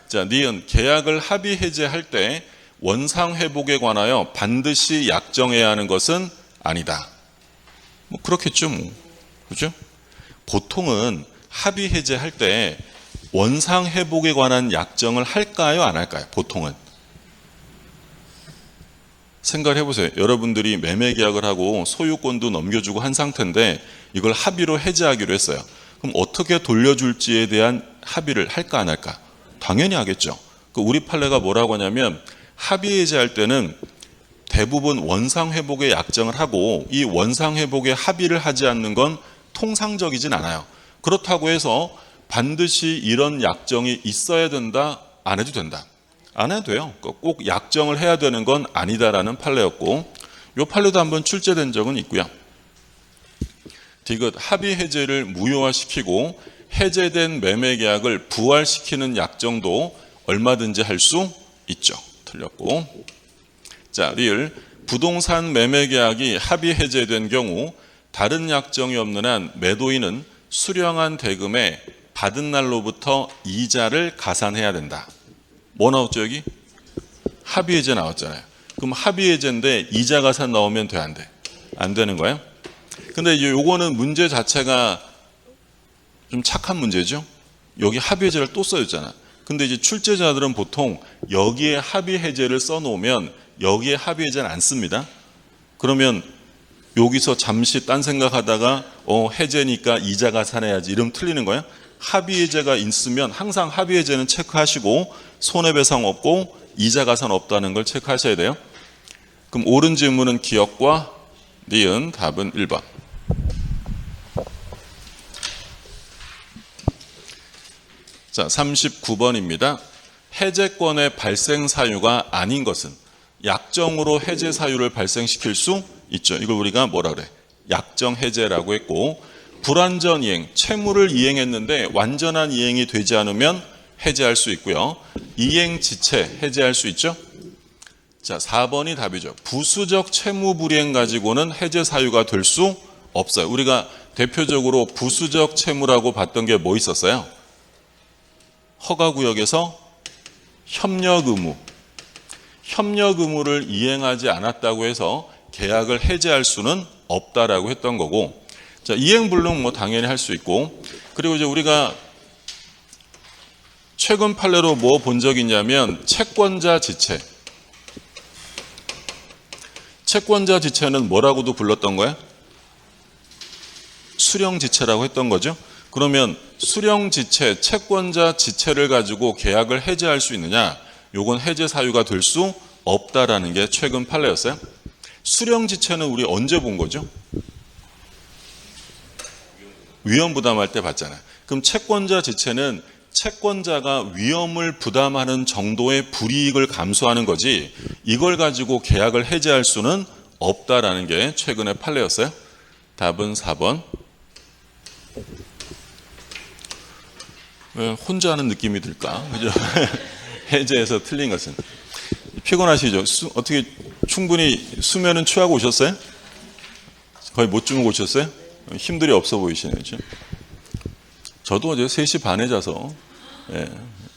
자, 니은 계약을 합의해제할 때 원상 회복에 관하여 반드시 약정해야 하는 것은 아니다. 뭐 그렇겠죠, 뭐. 그죠? 보통은 합의해제할 때 원상 회복에 관한 약정을 할까요, 안 할까요? 보통은. 생각을 해보세요. 여러분들이 매매 계약을 하고 소유권도 넘겨주고 한 상태인데 이걸 합의로 해제하기로 했어요. 그럼 어떻게 돌려줄지에 대한 합의를 할까 안 할까? 당연히 하겠죠. 우리 판례가 뭐라고 하냐면 합의 해제할 때는 대부분 원상 회복의 약정을 하고 이 원상 회복에 합의를 하지 않는 건 통상적이진 않아요. 그렇다고 해서 반드시 이런 약정이 있어야 된다, 안 해도 된다? 안 해도 돼요. 꼭 약정을 해야 되는 건 아니다라는 판례였고, 이 판례도 한번 출제된 적은 있고요. 디귿 합의 해제를 무효화시키고 해제된 매매 계약을 부활시키는 약정도 얼마든지 할 수 있죠. 틀렸고. 자, 리을 부동산 매매 계약이 합의 해제된 경우 다른 약정이 없는 한 매도인은 수령한 대금에 받은 날로부터 이자를 가산해야 된다. 뭐 나왔죠, 여기? 합의해제 나왔잖아요. 그럼 합의해제인데 이자 가산 나오면 돼, 안 돼? 안 되는 거예요? 근데 요거는 문제 자체가 좀 착한 문제죠? 여기 합의해제를 또 써있잖아. 근데 이제 출제자들은 보통 여기에 합의해제를 써놓으면 여기에 합의해제는 안 씁니다. 그러면 여기서 잠시 딴 생각하다가 해제니까 이자 가산해야지 이러면 틀리는 거예요. 합의해제가 있으면 항상 합의해제는 체크하시고 손해배상 없고 이자 가산 없다는 걸 체크하셔야 돼요. 그럼 옳은 질문은 기억과 니은, 답은 1번. 자, 39번입니다. 해제권의 발생 사유가 아닌 것은 약정으로 해제 사유를 발생시킬 수 있죠. 이걸 우리가 뭐라 그래? 약정 해제라고 했고, 불완전 이행, 채무를 이행했는데 완전한 이행이 되지 않으면 해제할 수 있고요. 이행 지체 해제할 수 있죠. 자, 4번이 답이죠. 부수적 채무 불이행 가지고는 해제 사유가 될 수 없어요. 우리가 대표적으로 부수적 채무라고 봤던 게 뭐 있었어요? 허가구역에서 협력 의무. 협력 의무를 이행하지 않았다고 해서 계약을 해제할 수는 없다라고 했던 거고, 자, 이행 불능 뭐 당연히 할 수 있고, 그리고 이제 우리가 최근 판례로 뭐 본 적이 있냐면 채권자 지체. 채권자 지체는 뭐라고도 불렀던 거야? 수령 지체라고 했던 거죠. 그러면 수령 지체, 채권자 지체를 가지고 계약을 해제할 수 있느냐? 요건 해제 사유가 될 수 없다라는 게 최근 판례였어요. 수령지체는 우리 언제 본 거죠? 위험 부담할 때 봤잖아요. 그럼 채권자 지체는 채권자가 위험을 부담하는 정도의 불이익을 감수하는 거지 이걸 가지고 계약을 해지할 수는 없다라는 게 최근의 판례였어요. 답은 4번. 왜 혼자 하는 느낌이 들까? 그죠? 해제에서 틀린 것은. 피곤하시죠? 어떻게 충분히 수면은 취하고 오셨어요? 거의 못 주무고 오셨어요? 힘들이 없어 보이시네요. 그렇죠? 저도 어제 3시 반에 자서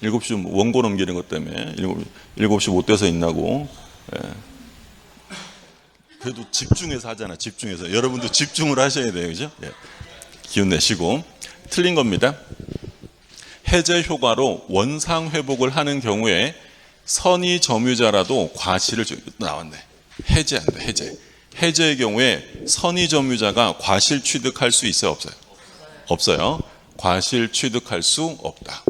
7시 원고 넘기는 것 때문에 7시 못 돼서 있나고. 그래도 집중해서 하잖아. 집중해서. 여러분도 집중을 하셔야 돼요. 그죠? 기운 내시고. 틀린 겁니다. 해제 효과로 원상 회복을 하는 경우에 선의 점유자라도 과실을 나왔네. 해제한다. 해제. 해제의 경우에 선의 점유자가 과실 취득할 수 있어요? 없어요? 없어요. 과실 취득할 수 없다.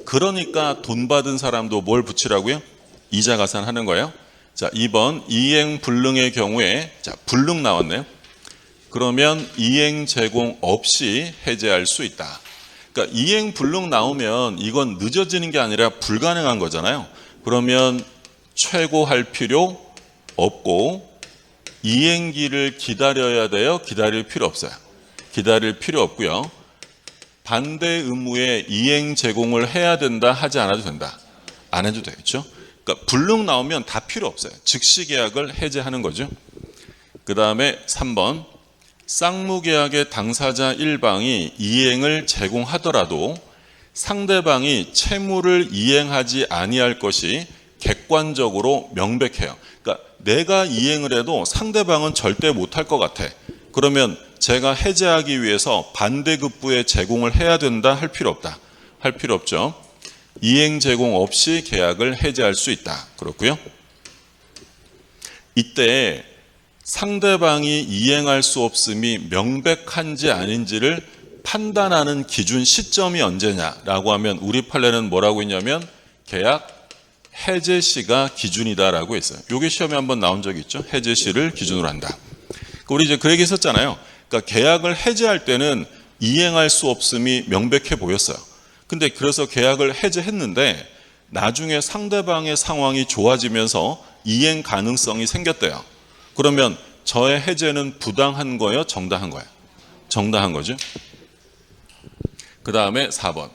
그러니까 돈 받은 사람도 뭘 붙이라고요? 이자 가산하는 거예요. 자, 2번 이행 불능의 경우에 자, 불능 나왔네요. 그러면 이행 제공 없이 해제할 수 있다. 그러니까 이행 불능 나오면 이건 늦어지는 게 아니라 불가능한 거잖아요. 그러면 최고할 필요 없고 이행기를 기다려야 돼요? 기다릴 필요 없어요. 기다릴 필요 없고요. 반대 의무에 이행 제공을 해야 된다, 하지 않아도 된다. 안 해도 되겠죠. 그러니까 불능 나오면 다 필요 없어요. 즉시 계약을 해제하는 거죠. 그 다음에 3번 쌍무계약의 당사자 일방이 이행을 제공하더라도 상대방이 채무를 이행하지 아니할 것이 객관적으로 명백해요. 그러니까 내가 이행을 해도 상대방은 절대 못할 것 같아. 그러면 제가 해제하기 위해서 반대급부에 제공을 해야 된다, 할 필요 없다. 할 필요 없죠. 이행 제공 없이 계약을 해제할 수 있다. 그렇고요. 이때 상대방이 이행할 수 없음이 명백한지 아닌지를 판단하는 기준 시점이 언제냐라고 하면 우리 판례는 뭐라고 했냐면 계약 해제 시가 기준이다라고 했어요. 이게 시험에 한번 나온 적이 있죠. 해제 시를 기준으로 한다. 우리 이제 그 얘기 했었잖아요. 그러니까 계약을 해제할 때는 이행할 수 없음이 명백해 보였어요. 근데 그래서 계약을 해제했는데 나중에 상대방의 상황이 좋아지면서 이행 가능성이 생겼대요. 그러면 저의 해제는 부당한 거예요? 정당한 거예요? 정당한 거죠. 그 다음에 4번.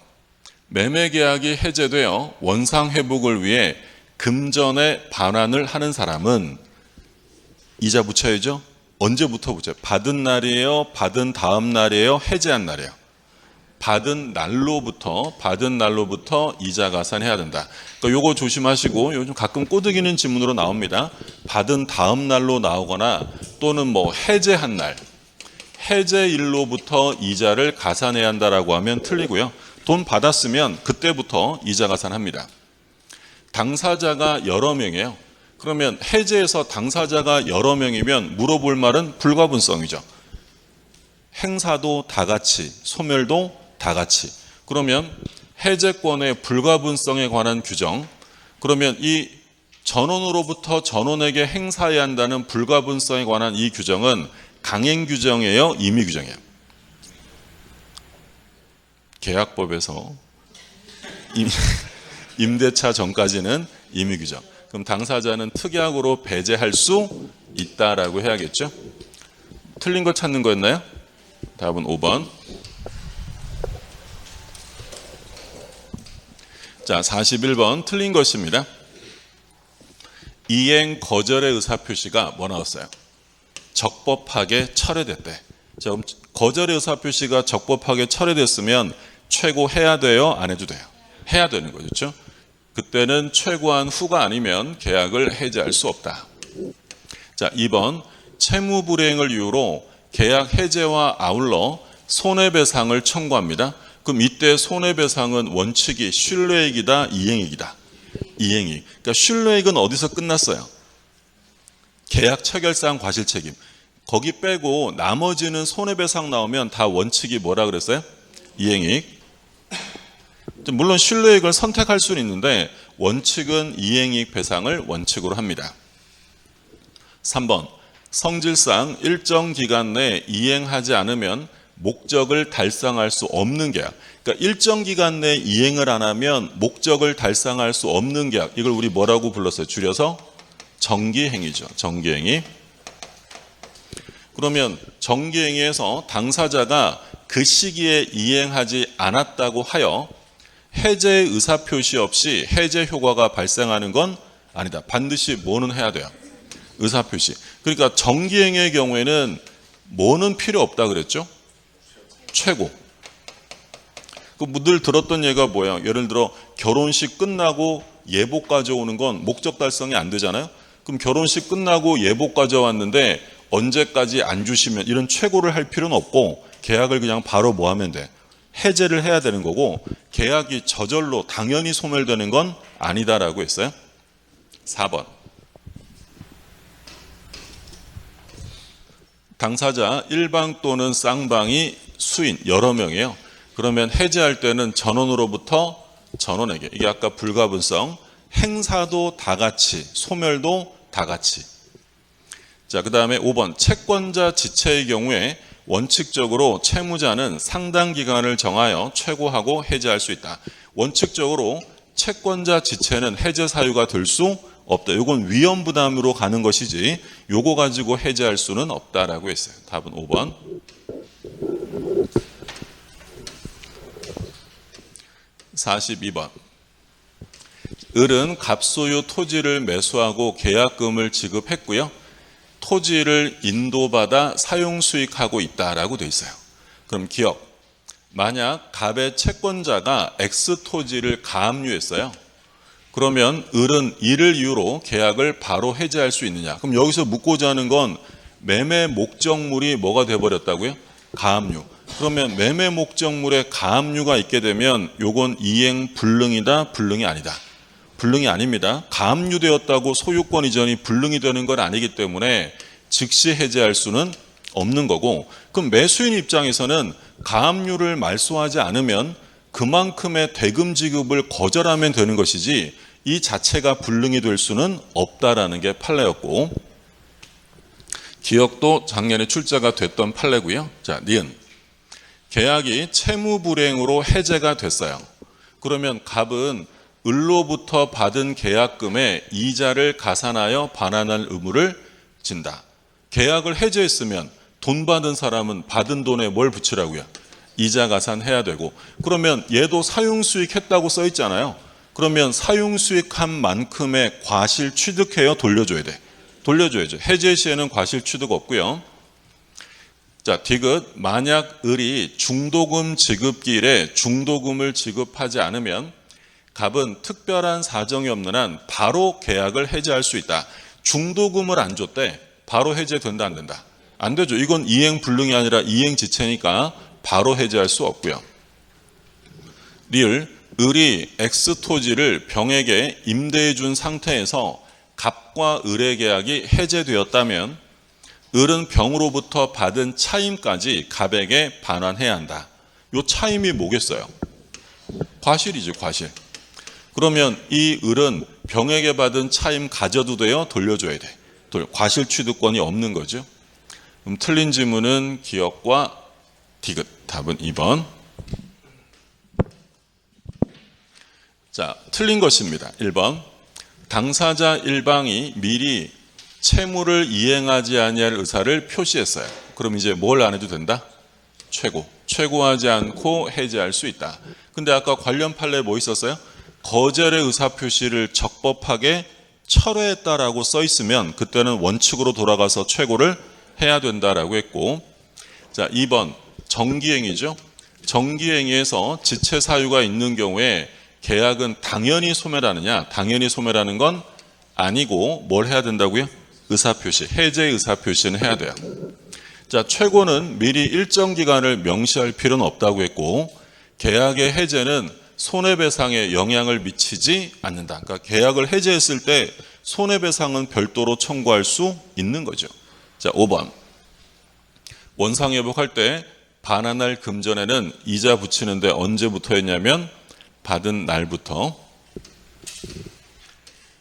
매매계약이 해제되어 원상회복을 위해 금전의 반환을 하는 사람은 이자 붙여야죠? 언제부터 붙여요? 받은 날이에요? 받은 다음 날이에요? 해제한 날이에요? 받은 날로부터 이자 가산해야 된다. 그러니까 요거 조심하시고 요즘 가끔 꼬드기는 지문으로 나옵니다. 받은 다음 날로 나오거나 또는 뭐 해제한 날, 해제일로부터 이자를 가산해야 한다라고 하면 틀리고요. 돈 받았으면 그때부터 이자 가산합니다. 당사자가 여러 명이에요. 그러면 해제에서 당사자가 여러 명이면 물어볼 말은 불가분성이죠. 행사도 다 같이, 소멸도 다 같이. 그러면 해제권의 불가분성에 관한 규정, 그러면 이 전원으로부터 전원에게 행사해야 한다는 불가분성에 관한 이 규정은 강행 규정이에요? 임의 규정이에요? 계약법에서 임대차 전까지는 임의 규정. 그럼 당사자는 특약으로 배제할 수 있다라고 해야겠죠? 틀린 거 찾는 거였나요? 답은 5번. 자, 41번 틀린 것입니다. 이행 거절의 의사표시가 뭐 나왔어요? 적법하게 철회됐대. 자, 그럼 거절의 의사표시가 적법하게 철회됐으면 최고 해야 돼요? 안 해도 돼요? 해야 되는 거죠. 그렇죠? 그때는 최고한 후가 아니면 계약을 해제할 수 없다. 자, 2번 채무 불이행을 이유로 계약 해제와 아울러 손해배상을 청구합니다. 그럼 이때 손해배상은 원칙이 신뢰액이다, 이행액이다? 이행액. 그러니까 신뢰액은 어디서 끝났어요? 계약 체결상 과실책임. 거기 빼고 나머지는 손해배상 나오면 다 원칙이 뭐라 그랬어요? 이행액. 물론 신뢰액을 선택할 수는 있는데 원칙은 이행이익 배상을 원칙으로 합니다. 3번 성질상 일정 기간 내에 이행하지 않으면 목적을 달성할 수 없는 계약. 그러니까 일정 기간 내에 이행을 안 하면 목적을 달성할 수 없는 계약. 이걸 우리 뭐라고 불렀어요? 줄여서 정기행위죠. 정기행위. 그러면 정기행위에서 당사자가 그 시기에 이행하지 않았다고 하여 해제의 의사표시 없이 해제 효과가 발생하는 건 아니다. 반드시 뭐는 해야 돼요? 의사표시. 그러니까 정기행위의 경우에는 뭐는 필요 없다 그랬죠? 최고. 늘 들었던 얘기가 뭐예요? 예를 들어 결혼식 끝나고 예복 가져오는 건 목적 달성이 안 되잖아요. 그럼 결혼식 끝나고 예복 가져왔는데 언제까지 안 주시면 이런 최고를 할 필요는 없고 계약을 그냥 바로 뭐 하면 돼? 해제를 해야 되는 거고 계약이 저절로 당연히 소멸되는 건 아니다라고 했어요. 4번. 당사자 1방 또는 쌍방이 수인 여러 명이에요. 그러면 해제할 때는 전원으로부터 전원에게. 이게 아까 불가분성. 행사도 다 같이, 소멸도 다 같이. 자, 그 다음에 5번. 채권자 지체의 경우에 원칙적으로 채무자는 상당 기간을 정하여 최고하고 해제할 수 있다. 원칙적으로 채권자 지체는 해제 사유가 될 수 없다. 이건 위험 부담으로 가는 것이지 요거 가지고 해제할 수는 없다라고 했어요. 답은 5번. 42번. 을은 갑소유 토지를 매수하고 계약금을 지급했고요. 토지를 인도받아 사용수익하고 있다라고 돼 있어요. 그럼 기억. 만약 갑의 채권자가 X 토지를 가압류했어요. 그러면 을은 이를 이유로 계약을 바로 해제할 수 있느냐. 그럼 여기서 묻고자 하는 건 매매 목적물이 뭐가 돼버렸다고요? 가압류. 그러면 매매 목적물에 가압류가 있게 되면 요건 이행 불능이다, 불능이 아니다. 불능이 아닙니다. 가압류되었다고 소유권 이전이 불능이 되는 건 아니기 때문에 즉시 해제할 수는 없는 거고, 그럼 매수인 입장에서는 가압류를 말소하지 않으면 그만큼의 대금 지급을 거절하면 되는 것이지 이 자체가 불능이 될 수는 없다라는 게 판례였고, 기억도 작년에 출제가 됐던 판례고요. 자, 니은. 계약이 채무불이행으로 해제가 됐어요. 그러면 갑은 을로부터 받은 계약금에 이자를 가산하여 반환할 의무를 진다. 계약을 해제했으면 돈 받은 사람은 받은 돈에 뭘 붙이라고요? 이자 가산해야 되고, 그러면 얘도 사용수익했다고 써 있잖아요. 그러면 사용수익한 만큼의 과실 취득해요? 돌려줘야 돼? 돌려줘야죠. 해제 시에는 과실 취득 없고요. 자, 디귿. 만약 을이 중도금 지급기일에 중도금을 지급하지 않으면 갑은 특별한 사정이 없는 한 바로 계약을 해제할 수 있다. 중도금을 안 줬대. 바로 해제된다, 안 된다? 안 되죠. 이건 이행 불능이 아니라 이행 지체니까 바로 해제할 수 없고요. 리을. 을이 X 토지를 병에게 임대해 준 상태에서 갑과 을의 계약이 해제되었다면 을은 병으로부터 받은 차임까지 갑에게 반환해야 한다. 이 차임이 뭐겠어요? 과실이죠, 과실. 그러면 이 을은 병에게 받은 차임 가져도 돼요? 돌려줘야 돼? 과실 취득권이 없는 거죠. 그럼 틀린 지문은 기억과 디귿. 답은 2번. 자, 틀린 것입니다. 1번. 당사자 1방이 미리 채무를 이행하지 아니할 의사를 표시했어요. 그럼 이제 뭘 안 해도 된다? 최고. 최고하지 않고 해제할 수 있다. 근데 아까 관련 판례에 뭐 있었어요? 거절의 의사표시를 적법하게 철회했다라고 써 있으면 그때는 원칙으로 돌아가서 최고를 해야 된다라고 했고, 자, 2번 정기행위죠. 정기행위에서 지체 사유가 있는 경우에 계약은 당연히 소멸하느냐? 당연히 소멸하는 건 아니고 뭘 해야 된다고요? 의사표시, 해제 의사표시는 해야 돼요. 자, 최고는 미리 일정 기간을 명시할 필요는 없다고 했고, 계약의 해제는 손해배상에 영향을 미치지 않는다. 그러니까 계약을 해제했을 때 손해배상은 별도로 청구할 수 있는 거죠. 자, 5번. 원상회복할 때 반환할 금전에는 이자 붙이는데 언제부터였냐면 받은 날부터.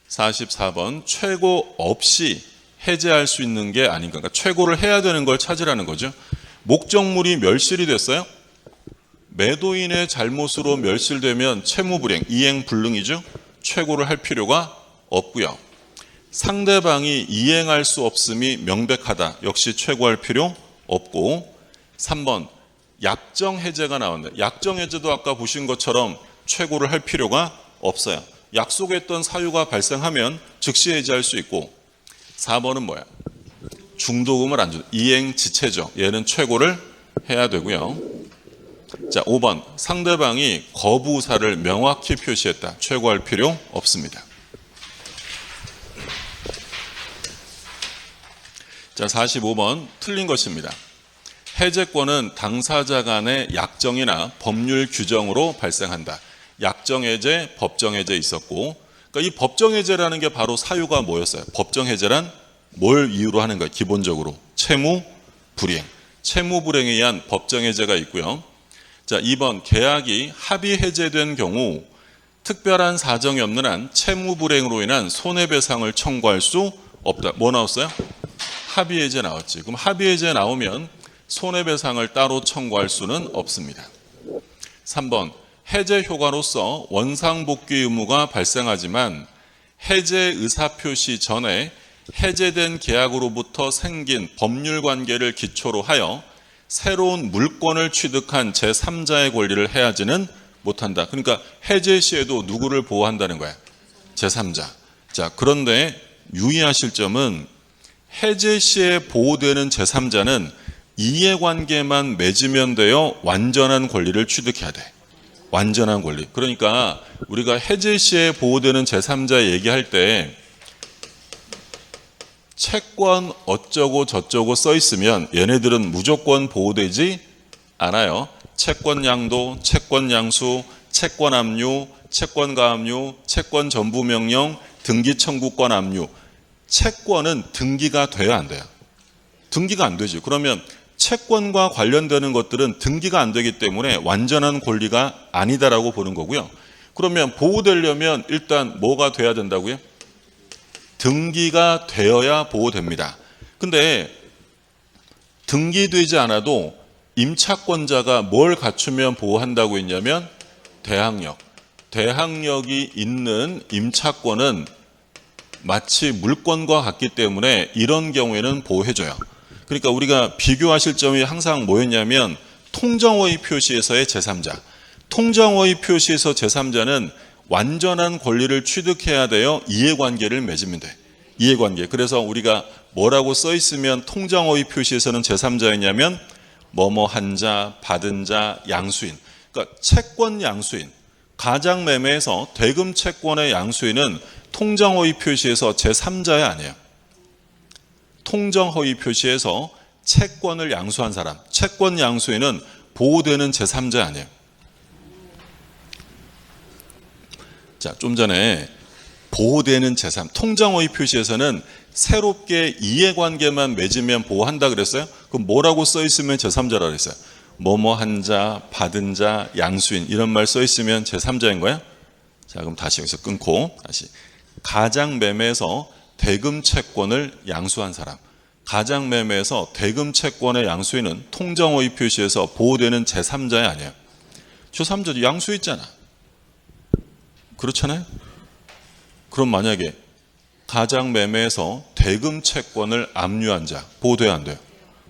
44번. 최고 없이 해제할 수 있는 게 아닌가. 그러니까 최고를 해야 되는 걸 찾으라는 거죠. 목적물이 멸실이 됐어요. 매도인의 잘못으로 멸실되면 채무불이행, 이행불능이죠. 최고를 할 필요가 없고요. 상대방이 이행할 수 없음이 명백하다. 역시 최고할 필요 없고. 3번 약정해제가 나왔네요. 약정해제도 아까 보신 것처럼 최고를 할 필요가 없어요. 약속했던 사유가 발생하면 즉시 해제할 수 있고. 4번은 뭐야? 중도금을 안 줘. 이행지체죠. 얘는 최고를 해야 되고요. 자, 5번 상대방이 거부 의사를 명확히 표시했다. 최고할 필요 없습니다. 자, 45번 틀린 것입니다. 해제권은 당사자 간의 약정이나 법률 규정으로 발생한다. 약정해제, 법정해제 있었고, 그러니까 이 법정해제라는 게 바로 사유가 뭐였어요? 법정해제란 뭘 이유로 하는 거예요? 기본적으로 채무불이행, 채무불이행에 의한 법정해제가 있고요. 자, 2번 계약이 합의해제된 경우 특별한 사정이 없는 한 채무불이행으로 인한 손해배상을 청구할 수 없다. 뭐 나왔어요? 합의해제 나왔지. 그럼 합의해제 나오면 손해배상을 따로 청구할 수는 없습니다. 3번 해제 효과로서 원상복귀 의무가 발생하지만 해제 의사표시 전에 해제된 계약으로부터 생긴 법률관계를 기초로 하여 새로운 물권을 취득한 제3자의 권리를 해하지는 못한다. 그러니까 해제 시에도 누구를 보호한다는 거야? 제3자. 자, 그런데 유의하실 점은 해제 시에 보호되는 제3자는 이해관계만 맺으면 되어 완전한 권리를 취득해야 돼. 완전한 권리. 그러니까 우리가 해제 시에 보호되는 제3자 얘기할 때 채권 어쩌고 저쩌고 써 있으면 얘네들은 무조건 보호되지 않아요. 채권 양도, 채권 양수, 채권 압류, 채권 가압류, 채권 전부 명령, 등기 청구권 압류. 채권은 등기가 돼야 안 돼요. 등기가 안 되지. 그러면 채권과 관련되는 것들은 등기가 안 되기 때문에 완전한 권리가 아니다라고 보는 거고요. 그러면 보호되려면 일단 뭐가 돼야 된다고요? 등기가 되어야 보호됩니다. 근데 등기되지 않아도 임차권자가 뭘 갖추면 보호한다고 했냐면 대항력. 대항력이 있는 임차권은 마치 물권과 같기 때문에 이런 경우에는 보호해줘요. 그러니까 우리가 비교하실 점이 항상 뭐였냐면 통정허위 표시에서의 제3자. 통정허위 표시에서 제3자는 완전한 권리를 취득해야 되어 이해관계를 맺으면 돼. 이해관계. 그래서 우리가 뭐라고 써 있으면 통정허위 표시에서는 제3자였냐면 뭐뭐한 자, 받은 자, 양수인. 그러니까 채권 양수인. 가장매매에서 대금 채권의 양수인은 통정허위 표시에서 제3자야 아니에요. 통정허위 표시에서 채권을 양수한 사람, 채권 양수인은 보호되는 제3자 아니에요. 자, 좀 전에 보호되는 제3, 통정허위 표시에서는 새롭게 이해관계만 맺으면 보호한다 그랬어요? 그럼 뭐라고 써 있으면 제3자라 그랬어요? 뭐뭐한 자, 받은 자, 양수인 이런 말 써 있으면 제3자인 거야? 자, 그럼 다시 여기서 끊고 다시 가장매매에서 대금 채권을 양수한 사람, 가장매매에서 대금 채권의 양수인은 통정허위 표시에서 보호되는 제3자야 아니에요? 제3자도 양수 있잖아. 그렇잖아요? 그럼 만약에 가장매매에서 대금 채권을 압류한 자 보호돼야 안 돼요?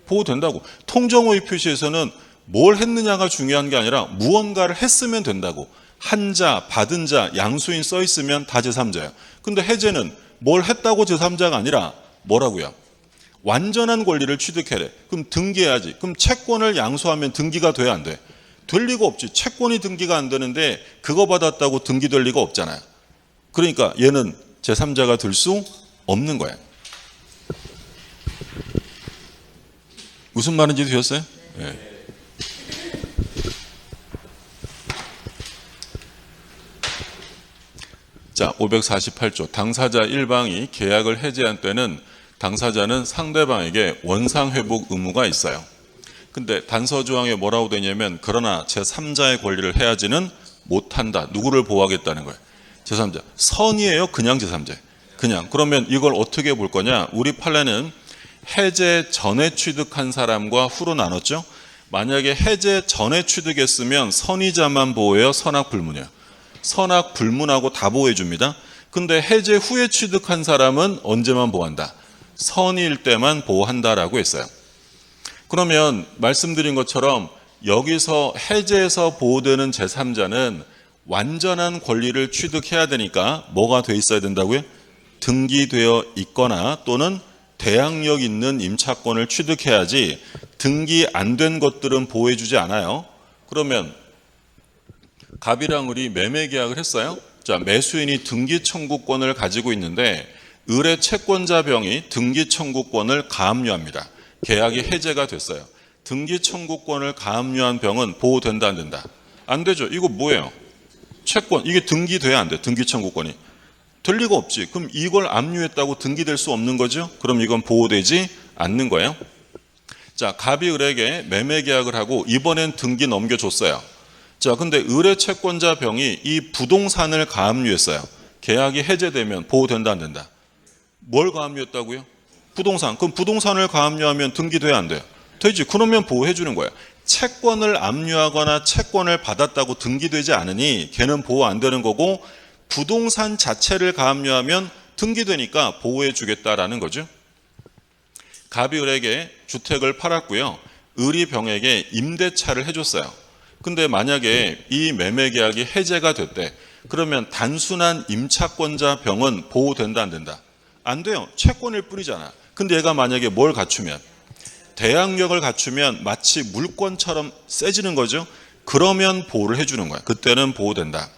보호된다고. 통정허위 표시에서는 뭘 했느냐가 중요한 게 아니라 무언가를 했으면 된다고. 한 자, 받은 자, 양수인 써 있으면 다 제3자예요. 근데 해제는 뭘 했다고 제3자가 아니라 뭐라고요? 완전한 권리를 취득해야 돼. 그럼 등기해야지. 그럼 채권을 양수하면 등기가 돼야 안 돼? 될 리가 없지. 채권이 등기가 안 되는데 그거 받았다고 등기될 리가 없잖아요. 그러니까 얘는 제3자가 될 수 없는 거예요. 무슨 말인지 되셨어요? 네. 자, 548조 당사자 1방이 계약을 해지한 때는 당사자는 상대방에게 원상회복 의무가 있어요. 근데 단서조항에 뭐라고 되냐면 그러나 제3자의 권리를 해야지는 못한다. 누구를 보호하겠다는 거예요? 제3자. 선이에요? 그냥 제3자? 그냥. 그러면 이걸 어떻게 볼 거냐? 우리 판례는 해제 전에 취득한 사람과 후로 나눴죠. 만약에 해제 전에 취득했으면 선의자만 보호해요, 선악 불문이에요? 선악 불문하고 다 보호해 줍니다. 근데 해제 후에 취득한 사람은 언제만 보호한다? 선의일 때만 보호한다라고 했어요. 그러면 말씀드린 것처럼 여기서 해제에서 보호되는 제3자는 완전한 권리를 취득해야 되니까 뭐가 돼 있어야 된다고요? 등기되어 있거나 또는 대항력 있는 임차권을 취득해야지 등기 안 된 것들은 보호해 주지 않아요. 그러면 갑이랑 을이 매매 계약을 했어요. 자, 매수인이 등기 청구권을 가지고 있는데 을의 채권자 병이 등기 청구권을 가압류합니다. 계약이 해제가 됐어요. 등기 청구권을 가압류한 병은 보호된다 안 된다? 안 되죠. 이거 뭐예요? 채권. 이게 등기돼야 안 돼. 등기 청구권이. 될 리가 없지. 그럼 이걸 압류했다고 등기될 수 없는 거죠? 그럼 이건 보호되지 않는 거예요. 자, 갑이 을에게 매매 계약을 하고 이번엔 등기 넘겨줬어요. 자, 근데 을의 채권자 병이 이 부동산을 가압류했어요. 계약이 해제되면 보호된다 안 된다? 뭘 가압류했다고요? 부동산. 그럼 부동산을 가압류하면 등기돼야 안 돼요? 되지. 그러면 보호해 주는 거예요. 채권을 압류하거나 채권을 받았다고 등기되지 않으니 걔는 보호 안 되는 거고, 부동산 자체를 가압류하면 등기되니까 보호해 주겠다라는 거죠. 갑이 을에게 주택을 팔았고요. 을이 병에게 임대차를 해줬어요. 근데 만약에 이 매매 계약이 해제가 됐대. 그러면 단순한 임차권자 병은 보호된다 안 된다? 안 돼요. 채권일 뿐이잖아. 근데 얘가 만약에 뭘 갖추면, 대항력을 갖추면 마치 물권처럼 세지는 거죠. 그러면 보호를 해주는 거야. 그때는 보호된다.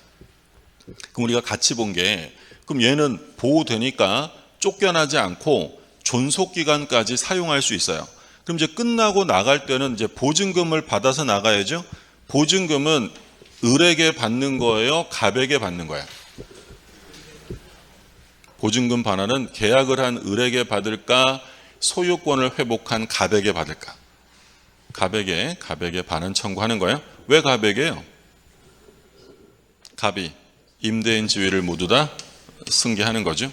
그럼 우리가 같이 본 게, 그럼 얘는 보호되니까 쫓겨나지 않고 존속기간까지 사용할 수 있어요. 그럼 이제 끝나고 나갈 때는 이제 보증금을 받아서 나가야죠. 보증금은 을에게 받는 거예요? 갑에게 받는 거야? 보증금 반환은 계약을 한 을에게 받을까? 소유권을 회복한 갑에게 받을까? 갑에게 반환 청구하는 거예요. 왜 갑에게요? 갑이 임대인 지위를 모두 다 승계하는 거죠.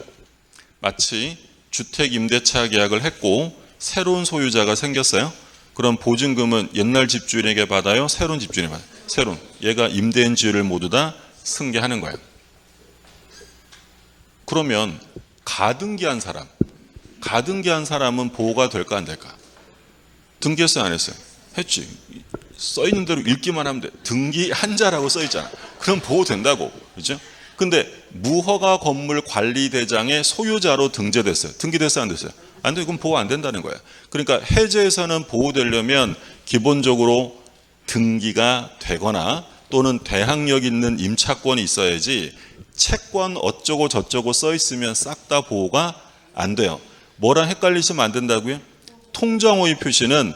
마치 주택 임대차 계약을 했고 새로운 소유자가 생겼어요. 그럼 보증금은 옛날 집주인에게 받아요? 새로운 집주인에게 받아요? 새로운. 얘가 임대인 지위를 모두 다 승계하는 거예요. 그러면 가등기한 사람은 보호가 될까 안 될까? 등기했어요 안 했어요? 했지. 써 있는 대로 읽기만 하면 돼. 등기한 자라고 써 있잖아. 그럼 보호된다고. 그렇죠? 근데 무허가 건물 관리대장의 소유자로 등재됐어요. 등기됐어요 안 됐어요? 안 돼. 그럼 보호 안 된다는 거야. 그러니까 해제에서는 보호되려면 기본적으로 등기가 되거나 또는 대항력 있는 임차권이 있어야지, 채권 어쩌고 저쩌고 써 있으면 싹 다 보호가 안 돼요. 뭐랑 헷갈리시면 안 된다고요? 통정호의 표시는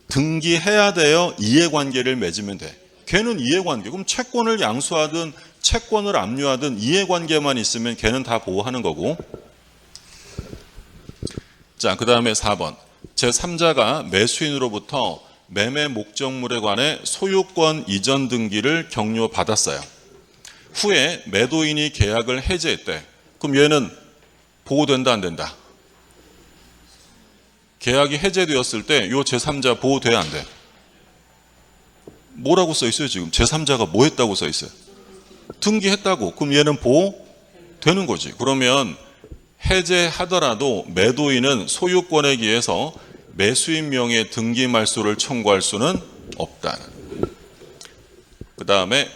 등기해야 돼요? 이해관계를 맺으면 돼? 걔는 이해관계. 그럼 채권을 양수하든 채권을 압류하든 이해관계만 있으면 걔는 다 보호하는 거고. 자, 그 다음에 4번. 제3자가 매수인으로부터 매매 목적물에 관해 소유권 이전 등기를 격려받았어요. 후에 매도인이 계약을 해제했대. 그럼 얘는 보호된다 안 된다? 계약이 해제되었을 때 이 제3자 보호돼야 안 돼? 뭐라고 써 있어요 지금? 제3자가 뭐 했다고 써 있어요? 등기했다고. 그럼 얘는 보호되는 거지. 그러면 해제하더라도 매도인은 소유권에 기해서 매수인 명의 등기 말소를 청구할 수는 없다. 그 다음에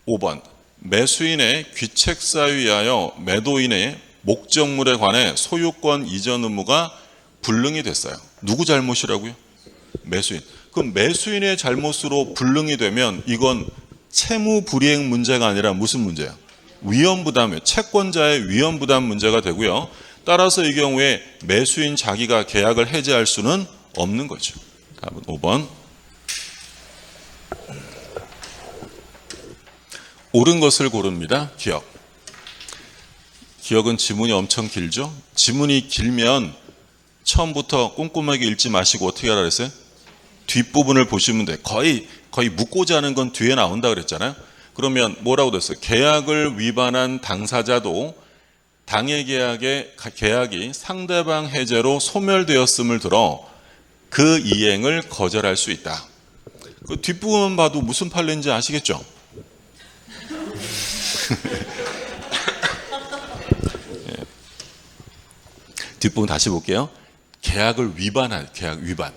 5번. 매수인의 귀책사유에 의하여 매도인의 목적물에 관해 소유권 이전 의무가 불능이 됐어요. 누구 잘못이라고요? 매수인. 그럼 매수인의 잘못으로 불능이 되면 이건 채무 불이행 문제가 아니라 무슨 문제예요? 위험부담이에요. 채권자의 위험부담 문제가 되고요. 따라서 이 경우에 매수인 자기가 계약을 해제할 수는 없는 거죠. 답은 5번. 옳은 것을 고릅니다. 기억. 기억은 지문이 엄청 길죠? 지문이 길면 처음부터 꼼꼼하게 읽지 마시고 어떻게 하라 그랬어요? 뒷부분을 보시면 돼. 거의 묻고자 하는 건 뒤에 나온다 그랬잖아요. 그러면 뭐라고 됐어요? 계약을 위반한 당사자도 당해 계약이 상대방 해제로 소멸되었음을 들어 그 이행을 거절할 수 있다. 그 뒷부분만 봐도 무슨 판례인지 아시겠죠? 뒷부분 다시 볼게요. 계약을 위반할 계약 위반.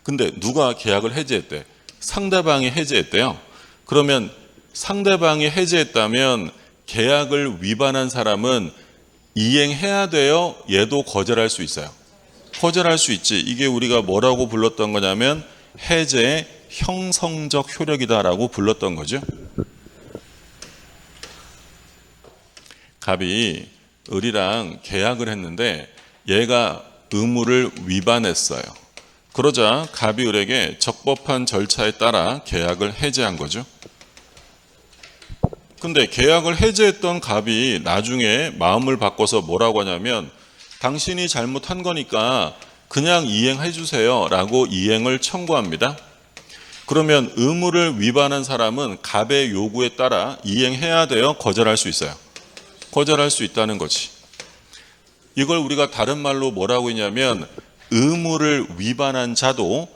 근데 누가 계약을 해지했대? 상대방이 해지했대요. 그러면 상대방이 해지했다면 계약을 위반한 사람은 이행해야 돼요? 얘도 거절할 수 있어요. 거절할 수 있지. 이게 우리가 뭐라고 불렀던 거냐면 해제의 형성적 효력이다라고 불렀던 거죠. 갑이 을이랑 계약을 했는데 얘가 의무를 위반했어요. 그러자 갑이 을에게 적법한 절차에 따라 계약을 해제한 거죠. 근데 계약을 해제했던 갑이 나중에 마음을 바꿔서 뭐라고 하냐면 당신이 잘못한 거니까 그냥 이행해 주세요 라고 이행을 청구합니다. 그러면 의무를 위반한 사람은 갑의 요구에 따라 이행해야 돼요? 거절할 수 있어요? 거절할 수 있다는 거지. 이걸 우리가 다른 말로 뭐라고 했냐면 의무를 위반한 자도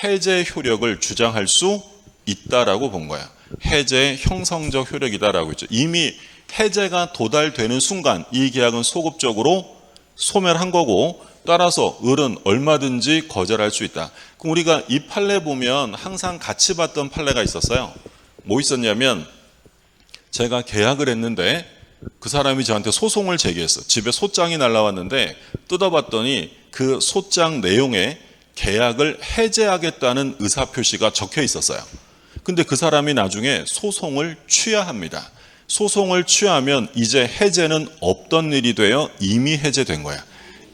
해제 효력을 주장할 수 있다라고 본 거야. 해제의 형성적 효력이다라고 했죠. 이미 해제가 도달되는 순간 이 계약은 소급적으로 소멸한 거고 따라서 을은 얼마든지 거절할 수 있다. 그럼 우리가 이 판례 보면 항상 같이 봤던 판례가 있었어요. 뭐 있었냐면 제가 계약을 했는데 그 사람이 저한테 소송을 제기했어. 집에 소장이 날라왔는데 뜯어봤더니 그 소장 내용에 계약을 해제하겠다는 의사표시가 적혀 있었어요. 근데 그 사람이 나중에 소송을 취하합니다. 소송을 취하면 이제 해제는 없던 일이 되어 이미 해제된 거야.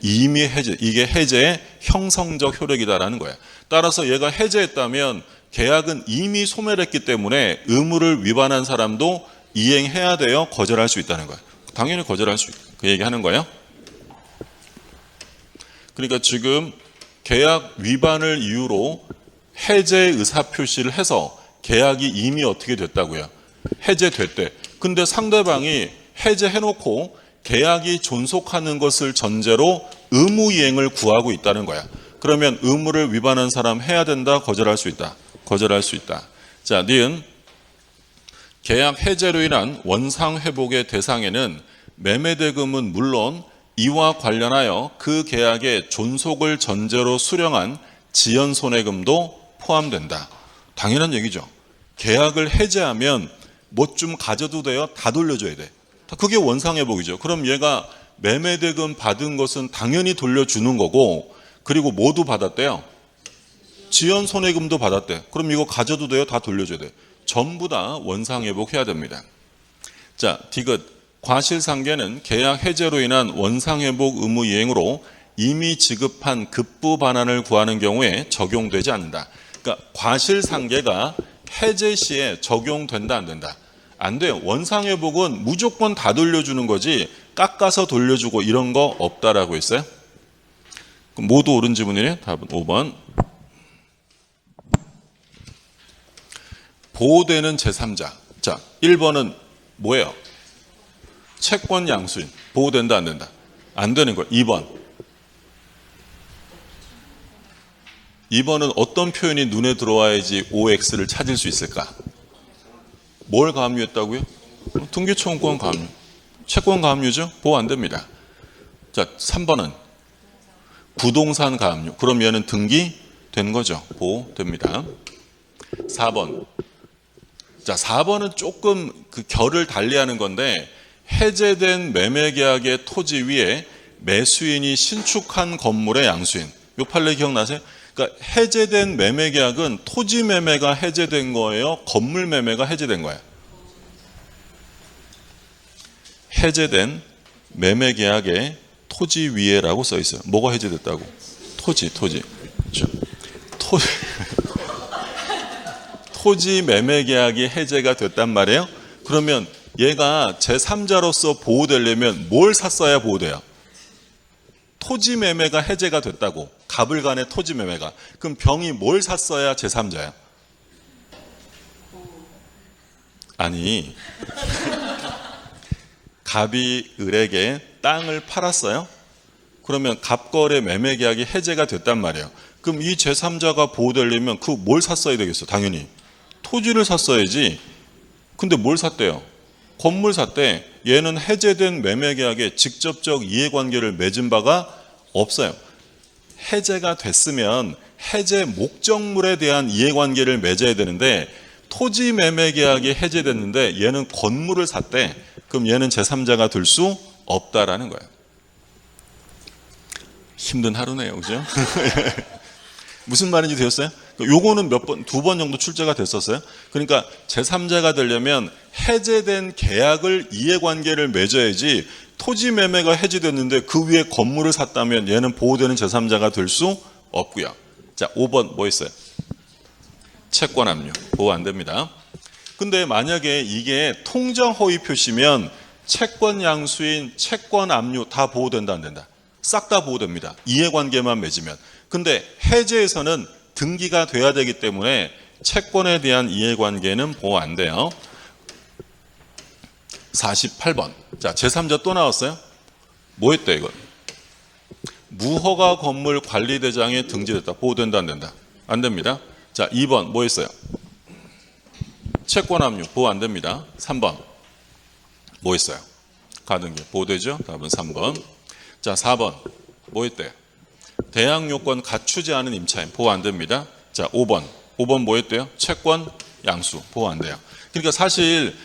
이미 해제, 이게 해제의 형성적 효력이다라는 거야. 따라서 얘가 해제했다면 계약은 이미 소멸했기 때문에 의무를 위반한 사람도 이행해야 돼요? 거절할 수 있다는 거야. 당연히 거절할 수 있다. 그 얘기하는 거예요. 그러니까 지금 계약 위반을 이유로 해제 의사표시를 해서 계약이 이미 어떻게 됐다고요? 해제됐대. 근데 상대방이 해제해놓고 계약이 존속하는 것을 전제로 의무 이행을 구하고 있다는 거야. 그러면 의무를 위반한 사람 해야 된다? 거절할 수 있다? 거절할 수 있다. 자, 니은 계약 해제로 인한 원상 회복의 대상에는 매매대금은 물론 이와 관련하여 그 계약의 존속을 전제로 수령한 지연손해금도 포함된다. 당연한 얘기죠. 계약을 해제하면 뭐 좀 가져도 돼요? 다 돌려줘야 돼. 그게 원상회복이죠. 그럼 얘가 매매대금 받은 것은 당연히 돌려주는 거고 그리고 뭐도 받았대요? 지연손해금도 받았대. 그럼 이거 가져도 돼요? 다 돌려줘야 돼. 전부 다 원상회복해야 됩니다. 자, 디귿. 과실상계는 계약 해제로 인한 원상회복 의무 이행으로 이미 지급한 급부 반환을 구하는 경우에 적용되지 않는다. 그러니까 과실상계가 해제 시에 적용된다 안 된다? 안 돼요. 원상회복은 무조건 다 돌려주는 거지 깎아서 돌려주고 이런 거 없다라고 했어요. 그럼 모두 옳은 지문이네요. 답은 5번. 보호되는 제3자. 자, 1번은 뭐예요? 채권 양수인. 보호된다 안 된다? 안 되는 거예요. 2번은 어떤 표현이 눈에 들어와야지 OX를 찾을 수 있을까? 뭘 가압류했다고요? 등기청구권 가압류. 채권 가압류죠? 보호 안 됩니다. 자, 3번은 부동산 가압류. 그럼 얘는 등기된 거죠. 보호됩니다. 4번. 자, 4번은 조금 그 결을 달리하는 건데 해제된 매매계약의 토지 위에 매수인이 신축한 건물의 양수인. 요 판례 기억나세요? 그러니까 해제된 매매계약은 토지 매매가 해제된 거예요? 건물 매매가 해제된 거예요? 해제된 매매계약의 토지 위에라고 써 있어요. 뭐가 해제됐다고? 토지. 그렇죠? 토지 매매계약이 해제가 됐단 말이에요. 그러면 얘가 제3자로서 보호되려면 뭘 샀어야 보호돼요? 토지 매매가 해제가 됐다고. 갑을 간의 토지 매매가. 그럼 병이 뭘 샀어야 제3자야? 아니 갑이 을에게 땅을 팔았어요. 그러면 갑거래 매매 계약이 해제가 됐단 말이에요. 그럼 이 제3자가 보호되려면 그 뭘 샀어야 되겠어? 당연히 토지를 샀어야지. 근데 뭘 샀대요? 건물 샀대. 얘는 해제된 매매 계약에 직접적 이해관계를 맺은 바가 없어요. 해제가 됐으면 해제 목적물에 대한 이해관계를 맺어야 되는데 토지 매매 계약이 해제됐는데 얘는 건물을 샀대. 그럼 얘는 제3자가 될 수 없다라는 거예요. 힘든 하루네요, 그죠? 무슨 말인지 되었어요? 요거는 몇 번, 2번 정도 출제가 됐었어요. 그러니까 제3자가 되려면 해제된 계약을 이해관계를 맺어야지 토지 매매가 해제됐는데 그 위에 건물을 샀다면 얘는 보호되는 제3자가 될 수 없고요. 자, 5번 뭐 있어요? 채권 압류. 보호 안 됩니다. 근데 만약에 이게 통정 허위 표시면 채권 양수인 채권 압류 다 보호된다 안 된다? 싹 다 보호됩니다. 이해관계만 맺으면. 근데 해제에서는 등기가 돼야 되기 때문에 채권에 대한 이해관계는 보호 안 돼요. 48번. 자, 제3자 또 나왔어요. 뭐 했대 이건? 무허가 건물 관리대장에 등재됐다. 보호된다 안 된다? 안 됩니다. 자, 2번 뭐 했어요? 채권 압류 보호 안 됩니다. 3번 뭐 했어요? 가등기 보호되죠? 답은 3번. 자, 4번 뭐 했대? 대항 요건 갖추지 않은 임차인 보호 안 됩니다. 자, 5번 뭐 했대요? 채권 양수 보호 안 돼요. 그러니까 사실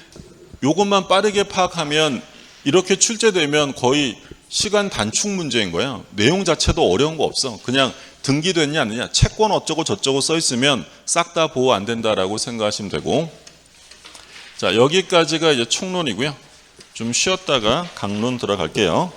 요것만 빠르게 파악하면 이렇게 출제되면 거의 시간 단축 문제인 거예요. 내용 자체도 어려운 거 없어. 그냥 등기됐냐 안 되냐, 채권 어쩌고 저쩌고 써 있으면 싹 다 보호 안 된다라고 생각하시면 되고. 자, 여기까지가 이제 총론이고요. 좀 쉬었다가 강론 들어갈게요.